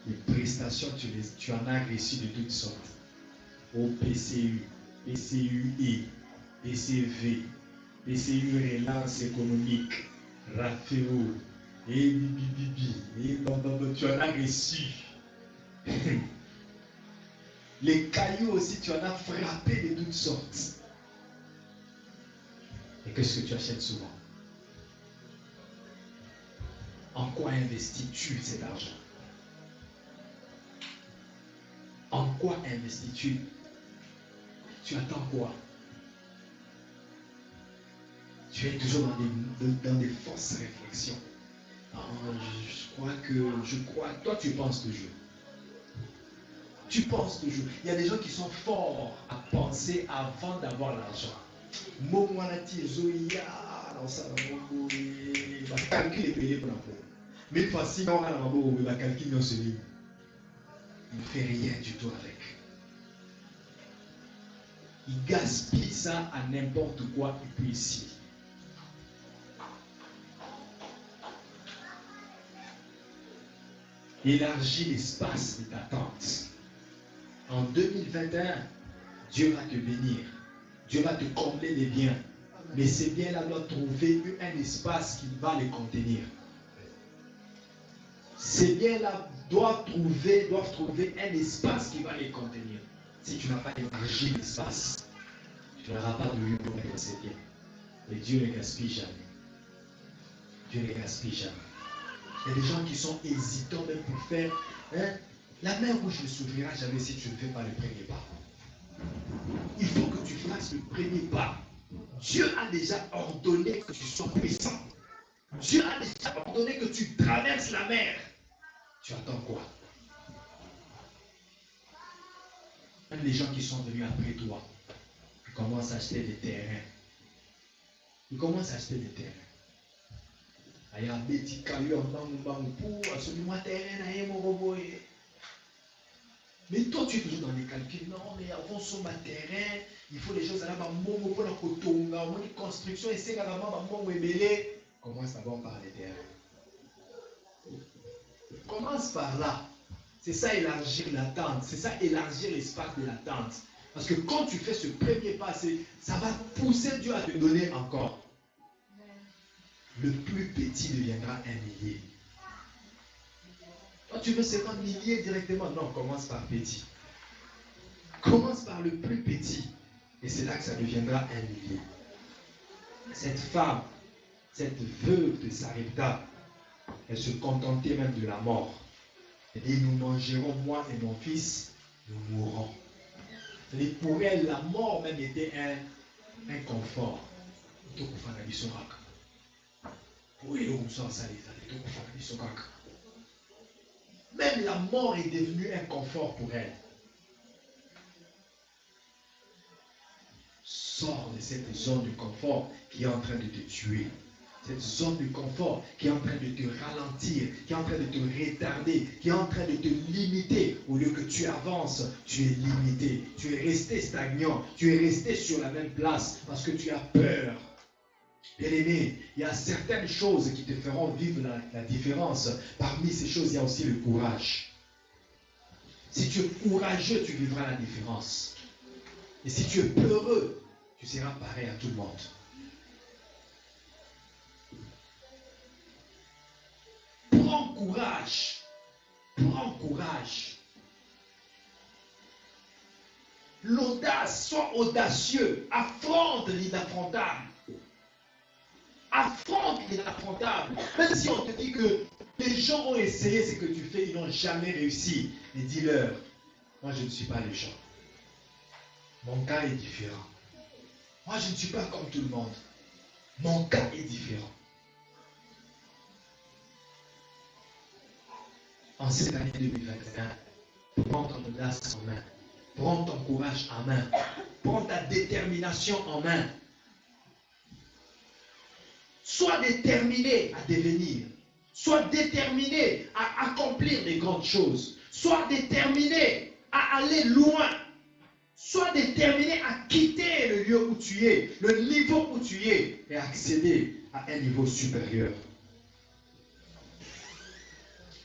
Les prestations, tu en as reçu de toutes sortes. Au PCU, PCUI, PCV, PCU relance économique, RAFEO, et bibibibi, et tu en as reçu. Les cailloux aussi, tu en as frappé de toutes sortes. Et qu'est-ce que tu achètes souvent? En quoi investis-tu cet argent? En quoi investis-tu? Tu attends quoi? Tu es toujours dans des fausses réflexions. Je crois, toi tu penses toujours. Tu penses toujours. Il y a des gens qui sont forts à penser avant d'avoir l'argent. Mais une fois si on a la calcul dans ce livre, il ne fait rien du tout avec. Il gaspille ça à n'importe quoi et puis ici. Élargis l'espace de ta tente. En 2021, Dieu va te bénir. Dieu va te combler des biens. Mais ces biens-là doivent trouver un espace qui va les contenir. Ces biens-là doivent trouver un espace qui va les contenir. Si tu n'as pas élargi l'espace, tu n'auras pas de lieu pour mettre ces biens. Et Dieu ne gaspille jamais. Dieu ne gaspille jamais. Il y a des gens qui sont hésitants même pour faire la main rouge ne s'ouvrira jamais si tu ne fais pas le premier pas. Il faut que tu fasses le premier pas. Dieu a déjà ordonné que tu sois puissant. Dieu a déjà ordonné que tu traverses la mer. Tu attends quoi? Même les gens qui sont venus après toi, ils commencent à acheter des terrains. Ils commencent à acheter des terrains. Il y a des petits cailloux en bas pour absolument terrain. Mais toi, tu es toujours dans les calculs. Non, mais avant son terrain, il faut les choses à la maman pour la cotonga, une construction, et c'est à la mamanébélé. Commence d'abord par les terrains. Commence par là. C'est ça élargir la tente. C'est ça élargir l'espace de la tente. Parce que quand tu fais ce premier pas, ça va pousser Dieu à te donner encore. Le plus petit deviendra un millier. Toi, tu veux 50 milliers directement? Non, commence par petit. Commence par le plus petit. Et c'est là que ça deviendra un millier. Cette femme, cette veuve de Sarepta, elle se contentait même de la mort. Elle dit, nous mangerons, moi et mon fils, nous mourrons. Et pour elle, la mort même était un confort. Même la mort est devenue un confort pour elle. Sors de cette zone de confort qui est en train de te tuer. Cette zone de confort qui est en train de te ralentir, qui est en train de te retarder, qui est en train de te limiter. Au lieu que tu avances, tu es limité. Tu es resté stagnant. Tu es resté sur la même place parce que tu as peur. Bien-aimé, il y a certaines choses qui te feront vivre la différence. Parmi ces choses, il y a aussi le courage. Si tu es courageux, tu vivras la différence. Et si tu es peureux, tu seras pareil à tout le monde. Prends courage. Prends courage. L'audace, sois audacieux. Affronte l'inaffrontable. Affronte l'inaffrontable. Même si on te dit que les gens ont essayé ce que tu fais, ils n'ont jamais réussi. Mais dis-leur, moi je ne suis pas les gens. Mon cas est différent. Moi, je ne suis pas comme tout le monde. Mon cas est différent. En cette année 2021, prends ton audace en main. Prends ton courage en main. Prends ta détermination en main. Sois déterminé à devenir. Sois déterminé à accomplir des grandes choses. Sois déterminé à aller loin. Sois déterminé à quitter le lieu où tu es, le niveau où tu es, et accéder à un niveau supérieur.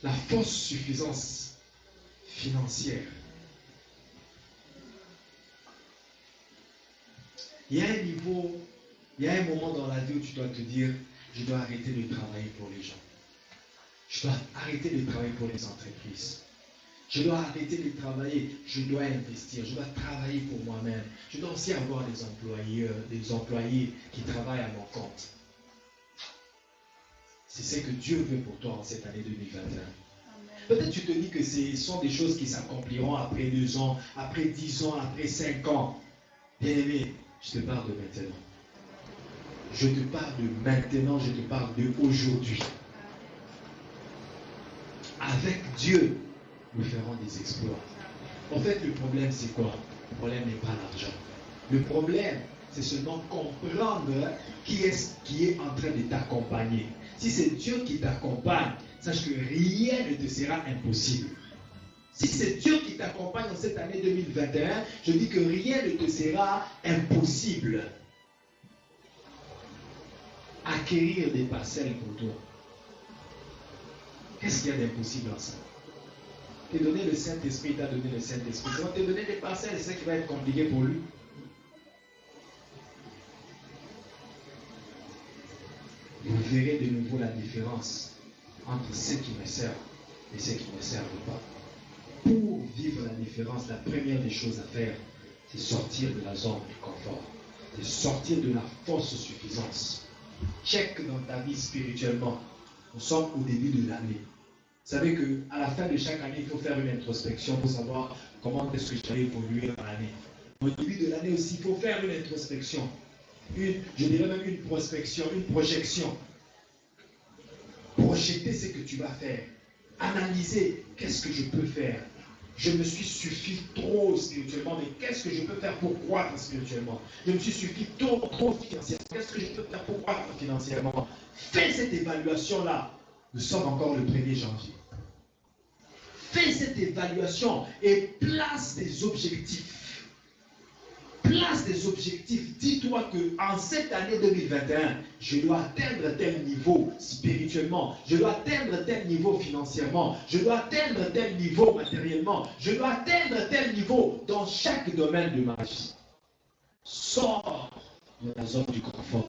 La fausse suffisance financière. Il y a un niveau, il y a un moment dans la vie où tu dois te dire, je dois arrêter de travailler pour les gens. Je dois arrêter de travailler pour les entreprises. Je dois arrêter de travailler, je dois investir, je dois travailler pour moi-même. Je dois aussi avoir des employés qui travaillent à mon compte. C'est ce que Dieu veut pour toi en cette année 2021. Peut-être tu te dis que ce sont des choses qui s'accompliront après 2 ans, après 10 ans, après 5 ans. Bien-aimé, je te parle de maintenant. Je te parle de maintenant, je te parle de aujourd'hui. Avec Dieu, nous ferons des exploits. En fait, le problème, c'est quoi? Le problème n'est pas l'argent. Le problème, c'est seulement comprendre qui est en train de t'accompagner. Si c'est Dieu qui t'accompagne, sache que rien ne te sera impossible. Si c'est Dieu qui t'accompagne en cette année 2021, je dis que rien ne te sera impossible. Acquérir des parcelles pour toi. Qu'est-ce qu'il y a d'impossible en ça? T'es donné le Saint-Esprit, t'a donné le Saint-Esprit. Si on t'a donné des parcelles, c'est ce qui va être compliqué pour lui. Vous verrez de nouveau la différence entre ceux qui me servent et ceux qui ne me servent pas. Pour vivre la différence, la première des choses à faire, c'est sortir de la zone du confort. C'est sortir de la fausse suffisance. Check dans ta vie spirituellement. Nous sommes au début de l'année. Vous savez qu'à la fin de chaque année, il faut faire une introspection pour savoir comment est-ce que j'allais évoluer dans l'année. Au début de l'année aussi, il faut faire une introspection. Je dirais même une prospection, une projection. Projeter ce que tu vas faire. Analyser qu'est-ce que je peux faire. Je me suis suffi trop spirituellement, mais qu'est-ce que je peux faire pour croître spirituellement? Je me suis suffi trop financièrement. Qu'est-ce que je peux faire pour croître financièrement? Fais cette évaluation-là. Nous sommes encore le 1er janvier. Fais cette évaluation et place des objectifs. Place des objectifs. Dis-toi qu'en cette année 2021, je dois atteindre tel niveau spirituellement. Je dois atteindre tel niveau financièrement. Je dois atteindre tel niveau matériellement. Je dois atteindre tel niveau dans chaque domaine de ma vie. Sors de la zone du confort.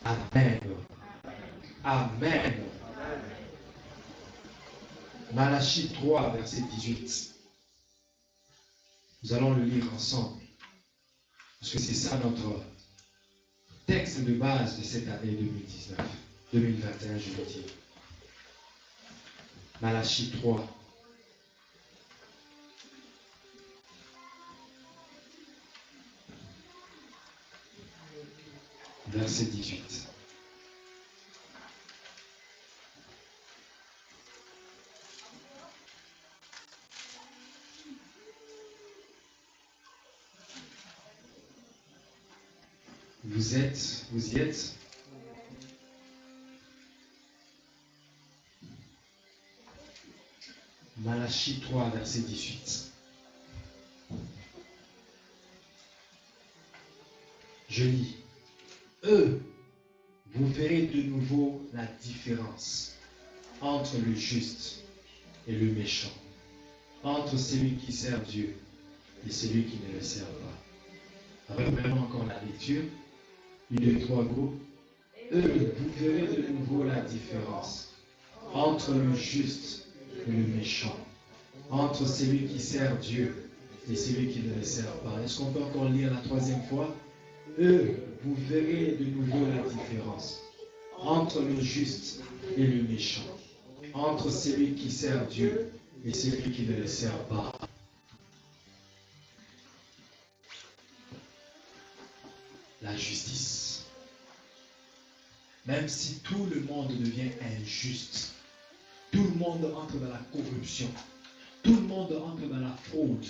Amen. Amen. Malachie 3, verset 18. Nous allons le lire ensemble. Parce que c'est ça notre texte de base de cette année 2021, je veux dire. Malachie 3. Verset 18. Vous y êtes? Malachie 3, verset 18. Je lis. Eux, vous verrez de nouveau la différence entre le juste et le méchant, entre celui qui sert Dieu et celui qui ne le sert pas. Reprenons encore la lecture. 1, 2, 3, go. Eux, vous verrez de nouveau la différence entre le juste et le méchant, entre celui qui sert Dieu et celui qui ne le sert pas. Est-ce qu'on peut encore lire la 3e fois? Eux, vous verrez de nouveau la différence entre le juste et le méchant, entre celui qui sert Dieu et celui qui ne le sert pas. la justice. Même si tout le monde devient injuste, tout le monde entre dans la corruption, tout le monde entre dans la fraude,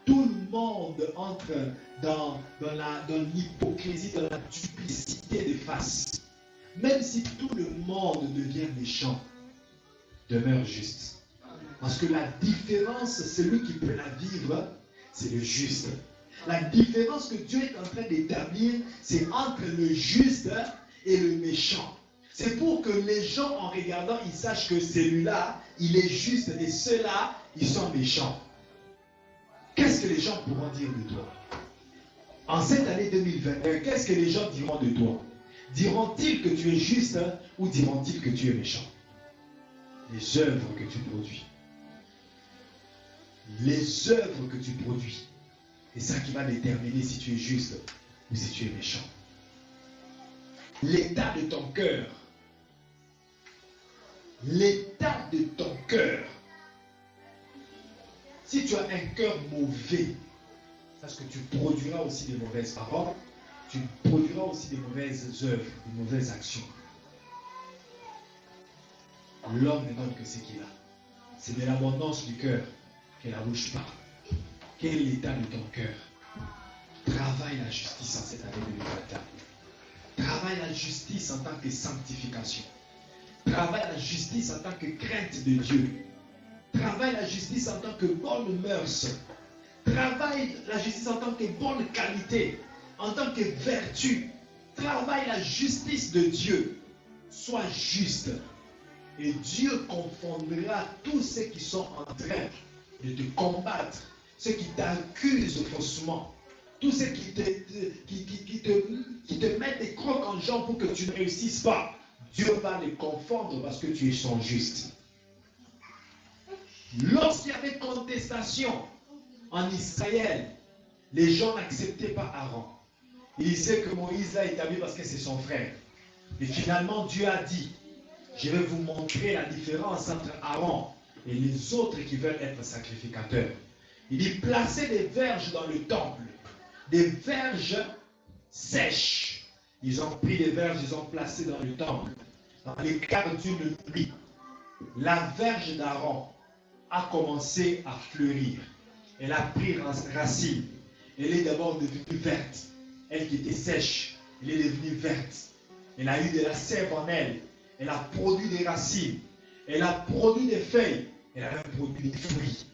tout le monde entre dans l'hypocrisie, dans la duplicité de face. Même si tout le monde devient méchant, demeure juste. Parce que la différence, celui qui peut la vivre, c'est le juste. La différence que Dieu est en train d'établir, c'est entre le juste et le méchant. C'est pour que les gens, en regardant, ils sachent que celui-là, il est juste et ceux-là, ils sont méchants. Qu'est-ce que les gens pourront dire de toi? En cette année 2021, qu'est-ce que les gens diront de toi? Diront-ils que tu es juste ou diront-ils que tu es méchant? Les œuvres que tu produis. Les œuvres que tu produis. C'est ça qui va déterminer si tu es juste ou si tu es méchant. L'état de ton cœur. L'état de ton cœur. Si tu as un cœur mauvais, parce que tu produiras aussi des mauvaises paroles, tu produiras aussi des mauvaises œuvres, des mauvaises actions. L'homme ne donne que ce qu'il a. C'est de l'abondance du cœur que la bouche parle. Quel est l'état de ton cœur? Travaille la justice en cette année 2021. Travaille la justice en tant que sanctification. Travaille la justice en tant que crainte de Dieu. Travaille la justice en tant que bonne mœurs. Travaille la justice en tant que bonne qualité, en tant que vertu. Travaille la justice de Dieu. Sois juste. Et Dieu confondra tous ceux qui sont en train de te combattre, ceux qui t'accusent faussement, tous ceux qui te mettent des crocs en jambe pour que tu ne réussisses pas. Dieu va les confondre parce que tu es son juste. Lorsqu'il y avait contestation en Israël, les gens n'acceptaient pas Aaron. Ils disaient que Moïse l'a établi parce que c'est son frère. Et finalement, Dieu a dit, je vais vous montrer la différence entre Aaron et les autres qui veulent être sacrificateurs. Il dit, placez des verges dans le temple, des verges sèches. Ils ont pris des verges, ils ont placé dans le temple. Dans l'écart d'une nuit, la verge d'Aaron a commencé à fleurir. Elle a pris racine. Elle est d'abord devenue verte. Elle qui était sèche, elle est devenue verte. Elle a eu de la sève en elle. Elle a produit des racines. Elle a produit des feuilles. Elle a même produit des fruits,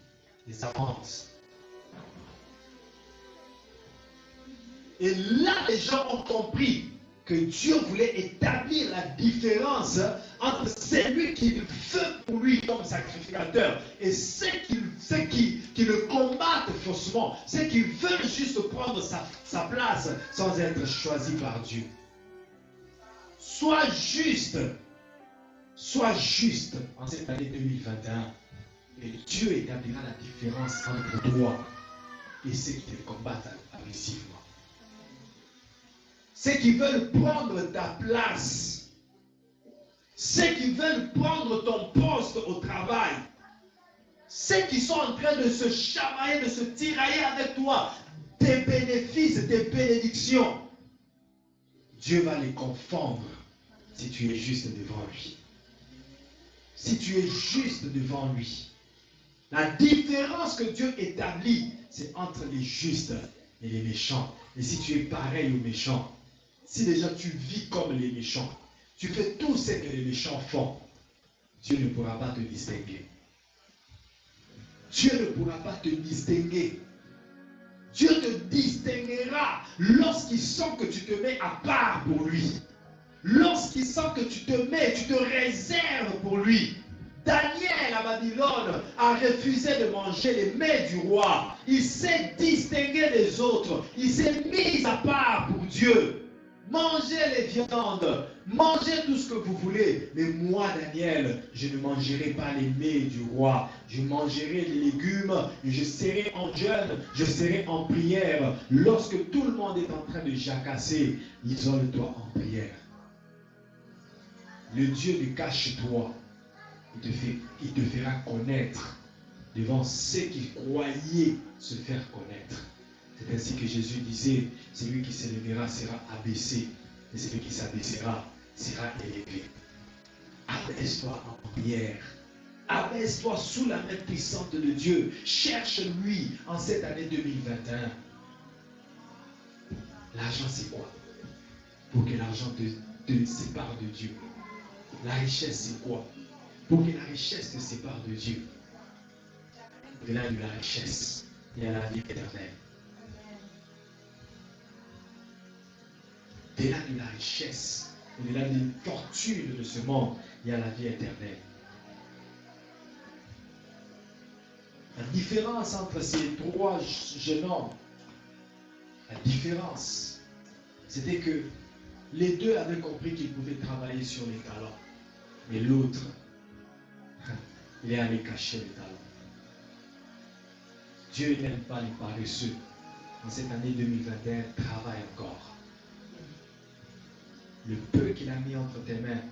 des amandes. Et là, les gens ont compris que Dieu voulait établir la différence entre celui qui veut pour lui comme sacrificateur et ceux qui le combattent faussement, ceux qui veulent juste prendre sa place sans être choisis par Dieu. Sois juste en cette année 2021 et Dieu établira la différence entre toi et ceux qui te combattent agressivement. Ceux qui veulent prendre ta place, ceux qui veulent prendre ton poste au travail, ceux qui sont en train de se chamailler, de se tirailler avec toi, tes bénéfices, tes bénédictions, Dieu va les confondre si tu es juste devant lui. Si tu es juste devant lui. La différence que Dieu établit, c'est entre les justes et les méchants. Et si tu es pareil aux méchants, si déjà tu vis comme les méchants, tu fais tout ce que les méchants font, Dieu ne pourra pas te distinguer. Dieu ne pourra pas te distinguer. Dieu te distinguera lorsqu'il sent que tu te mets à part pour lui. Lorsqu'il sent que tu te réserves pour lui. Daniel à Babylone a refusé de manger les mets du roi. Il s'est distingué des autres. Il s'est mis à part pour Dieu. Mangez les viandes, mangez tout ce que vous voulez. Mais moi, Daniel, je ne mangerai pas les mets du roi. Je mangerai les légumes, et je serai en jeûne, je serai en prière. Lorsque tout le monde est en train de jacasser, isole-toi en prière. Le Dieu de cache-toi, il te fera connaître devant ceux qui croyaient se faire connaître. C'est ainsi que Jésus disait, celui qui s'élèvera sera abaissé, et celui qui s'abaissera sera élevé. Abaisse-toi en prière. Abaisse-toi sous la main puissante de Dieu. Cherche-lui en cette année 2021. L'argent, c'est quoi? Pour que l'argent te sépare de Dieu. La richesse, c'est quoi? Pour que la richesse te sépare de Dieu. Au-delà de la richesse, il y a la vie éternelle. Au-delà de la richesse, au-delà des fortunes de ce monde, il y a la vie éternelle. La différence entre ces trois jeunes hommes, la différence, c'était que les deux avaient compris qu'ils pouvaient travailler sur les talents. Mais l'autre, il est allé cacher les talents. Dieu n'aime pas les paresseux. En cette année 2021, travaille encore. Le peu qu'il a mis entre tes mains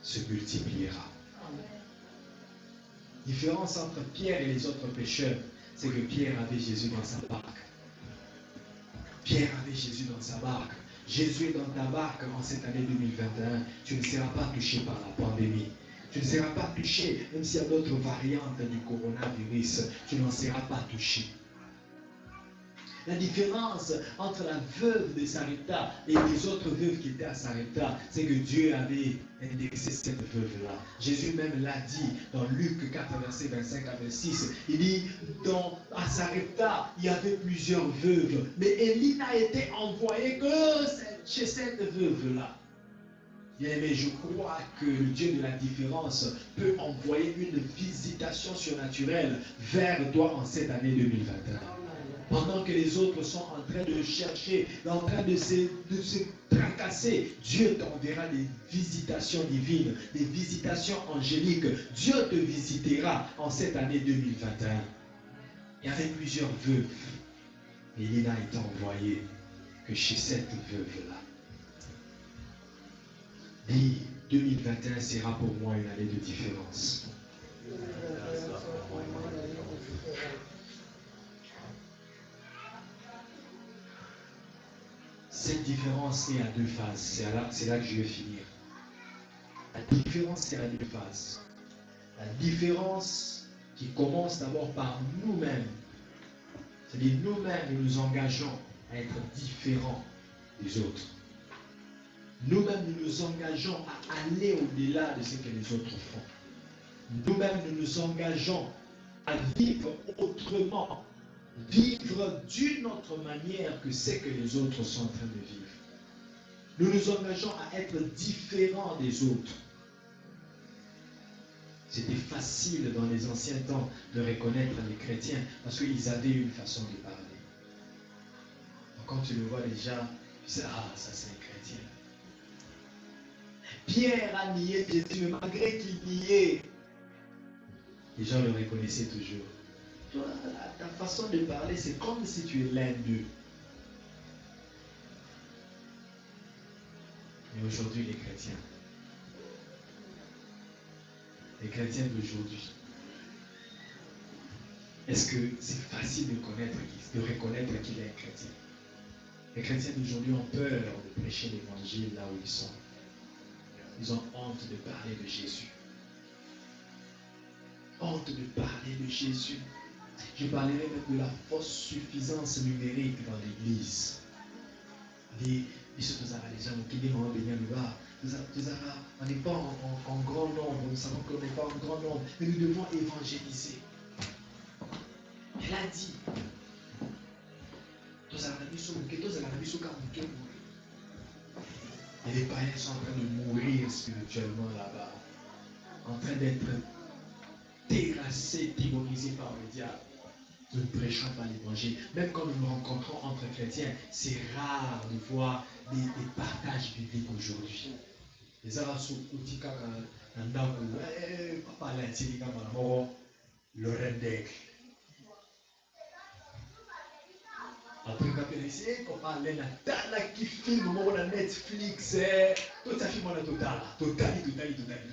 se multipliera. La différence entre Pierre et les autres pécheurs, c'est que Pierre avait Jésus dans sa barque. Pierre avait Jésus dans sa barque. Jésus est dans ta barque en cette année 2021. Tu ne seras pas touché par la pandémie. Tu ne seras pas touché, même s'il y a d'autres variantes du coronavirus, tu n'en seras pas touché. La différence entre la veuve de Sarepta et les autres veuves qui étaient à Sarepta, c'est que Dieu avait indexé cette veuve-là. Jésus même l'a dit dans Luc 4, verset 25 à 26. Il dit, à Sarepta, il y avait plusieurs veuves, mais Élie n'a été envoyé que chez cette veuve-là. Mais je crois que le Dieu de la différence peut envoyer une visitation surnaturelle vers toi en cette année 2021. Pendant que les autres sont en train de chercher, en train de se tracasser, Dieu t'enverra des visitations divines, des visitations angéliques. Dieu te visitera en cette année 2021. Il y avait plusieurs veuves. Et il n'a été envoyé que chez cette veuve-là. Dis, 2021 sera pour moi une année de différence. Cette différence est à deux phases. C'est là que je vais finir. La différence est à deux phases. La différence qui commence d'abord par nous-mêmes. C'est-à-dire nous-mêmes, nous nous engageons à être différents des autres. Nous-mêmes, nous nous engageons à aller au-delà de ce que les autres font. Nous-mêmes, nous nous engageons à vivre autrement, vivre d'une autre manière que ce que les autres sont en train de vivre. Nous nous engageons à être différents des autres. C'était facile dans les anciens temps de reconnaître les chrétiens parce qu'ils avaient une façon de parler. Donc, quand tu le vois déjà, tu sais, ah, ça c'est un chrétien. Pierre a nié Jésus, mais malgré qu'il niait, les gens le reconnaissaient toujours. Toi, ta façon de parler, c'est comme si tu es l'un d'eux. Mais aujourd'hui, les chrétiens d'aujourd'hui, est-ce que c'est facile de reconnaître qu'il est un chrétien? Les chrétiens d'aujourd'hui ont peur de prêcher l'évangile là où ils sont. Ils ont honte de parler de Jésus. Honte de parler de Jésus. Je parlerai même de la fausse suffisance numérique dans l'église. On n'est pas en grand nombre, nous savons qu'on n'est pas en grand nombre, mais nous devons évangéliser. Elle a dit, et les païens sont en train de mourir spirituellement là-bas, en train d'être terrassés, démonisés par le diable. Nous ne prêchons pas l'évangile. Même quand nous nous rencontrons entre chrétiens, c'est rare de voir des partages bibliques aujourd'hui. Les Arabes Utika Nandaku, Papa Lantilika Malamoro, Lorendek. Après, quand on essaie, on parle de la qui filme sur Netflix, tout ça filme en total,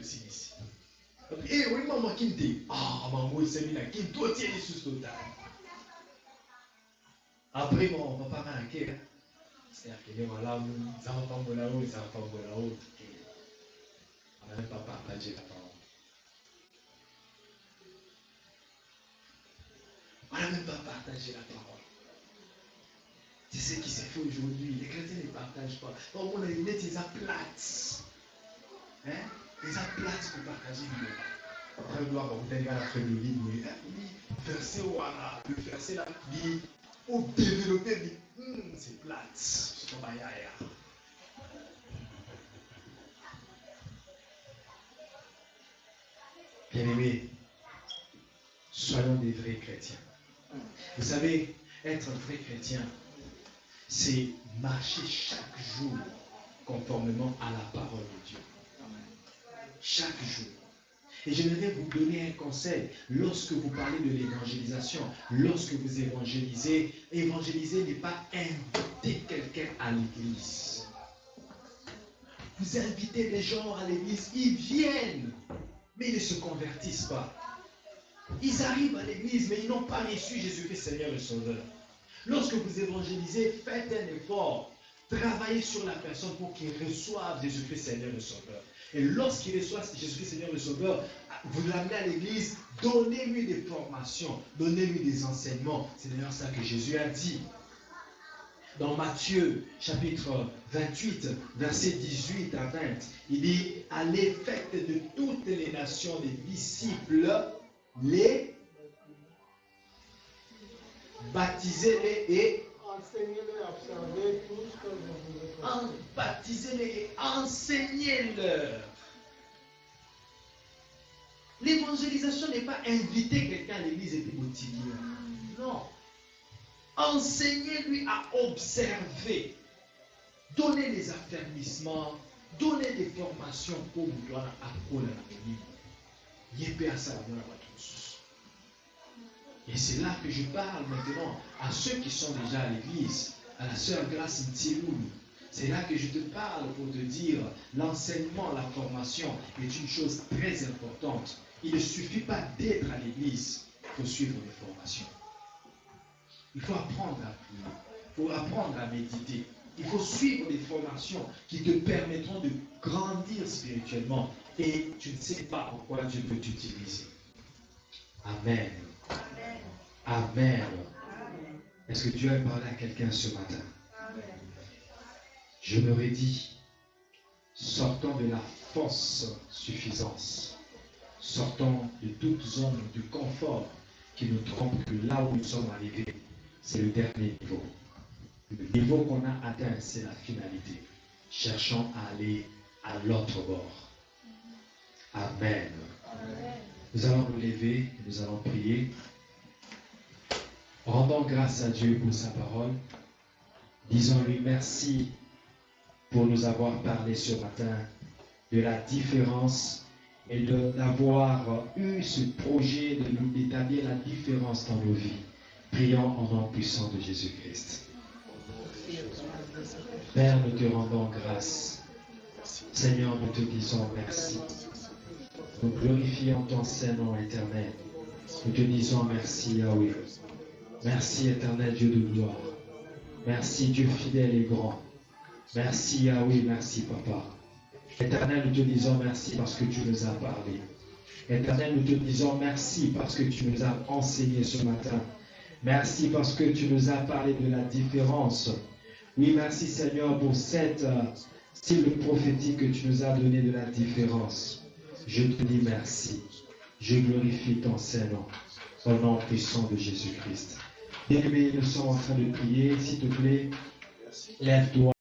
aussi ici. Et oui, maman qui me dit, ah, maman, c'est bien, qui doit tirer sous total. Après, mon papa m'a inquiet. C'est-à-dire qu'il est malade, ça va pas là-haut, ça va pas là-haut. On n'a même pas partagé la parole. On n'a même pas partagé la parole. C'est ce qui s'est fait aujourd'hui. Les chrétiens ne partagent pas. On a les lunettes, ils plates. Hein? Ils plates pour partager le débat. Après, gloire, vous avez la feuille de livre, mais verset le verset là, dit, au développer, c'est plate. C'est comme yaya. Bien-aimés, soyons des vrais chrétiens. Vous savez, être un vrai chrétien, c'est marcher chaque jour conformément à la parole de Dieu. Chaque jour. Et j'aimerais vous donner un conseil. Lorsque vous parlez de l'évangélisation, lorsque vous évangélisez, évangéliser n'est pas inviter quelqu'un à l'église. Vous invitez les gens à l'église, ils viennent, mais ils ne se convertissent pas. Ils arrivent à l'église, mais ils n'ont pas reçu Jésus-Christ Seigneur et Sauveur. Lorsque vous évangélisez, faites un effort. Travaillez sur la personne pour qu'il reçoive Jésus-Christ Seigneur et Sauveur. Et lorsqu'il reçoit Jésus-Christ Seigneur et Sauveur, vous l'amenez à l'église, donnez-lui des formations, donnez-lui des enseignements. C'est d'ailleurs ça que Jésus a dit. Dans Matthieu, chapitre 28, versets 18 à 20, il dit, allez, faites de toutes les nations des disciples, les baptisez-les et enseignez-les à observer tout ce que vous voulez. Baptisez-les et enseignez-leur. L'évangélisation n'est pas inviter quelqu'un à l'église et puis motiver. Non. Enseignez-lui à observer. Donnez les affermissements. Donnez des formations pour vous donner à quoi la vie. Et c'est là que je parle maintenant à ceux qui sont déjà à l'église, à la sœur Grace Ntiloum. C'est là que je te parle pour te dire, l'enseignement, la formation est une chose très importante. Il ne suffit pas d'être à l'église, il faut suivre les formations. Il faut apprendre à prier, il faut apprendre à méditer. Il faut suivre les formations qui te permettront de grandir spirituellement. Et tu ne sais pas en quoi Dieu peut t'utiliser. Amen. Amen. Est-ce que Dieu a parlé à quelqu'un ce matin? Je me redis, sortons de la fausse suffisance. Sortons de toute zone de confort qui nous trompe que là où nous sommes arrivés, c'est le dernier niveau. Le niveau qu'on a atteint, c'est la finalité. Cherchons à aller à l'autre bord. Amen. Amen. Nous allons nous lever, nous allons prier. Rendons grâce à Dieu pour sa parole. Disons-lui merci pour nous avoir parlé ce matin de la différence et d'avoir eu ce projet d'établir la différence dans nos vies. Prions en nom puissant de Jésus-Christ. Père, nous te rendons grâce. Seigneur, nous te disons merci. Nous glorifions ton Saint-Nom éternel. Nous te disons merci, Yahweh. Merci, éternel Dieu de gloire. Merci, Dieu fidèle et grand. Merci, Yahweh, merci, Papa. Éternel, nous te disons merci parce que tu nous as parlé. Éternel, nous te disons merci parce que tu nous as enseigné ce matin. Merci parce que tu nous as parlé de la différence. Oui, merci Seigneur pour cette style prophétique que tu nous as donné de la différence. Je te dis merci. Je glorifie ton Saint-Nom. Au nom puissant de Jésus-Christ. Bien-aimés, nous sommes en train de prier. S'il te plaît, lève-toi.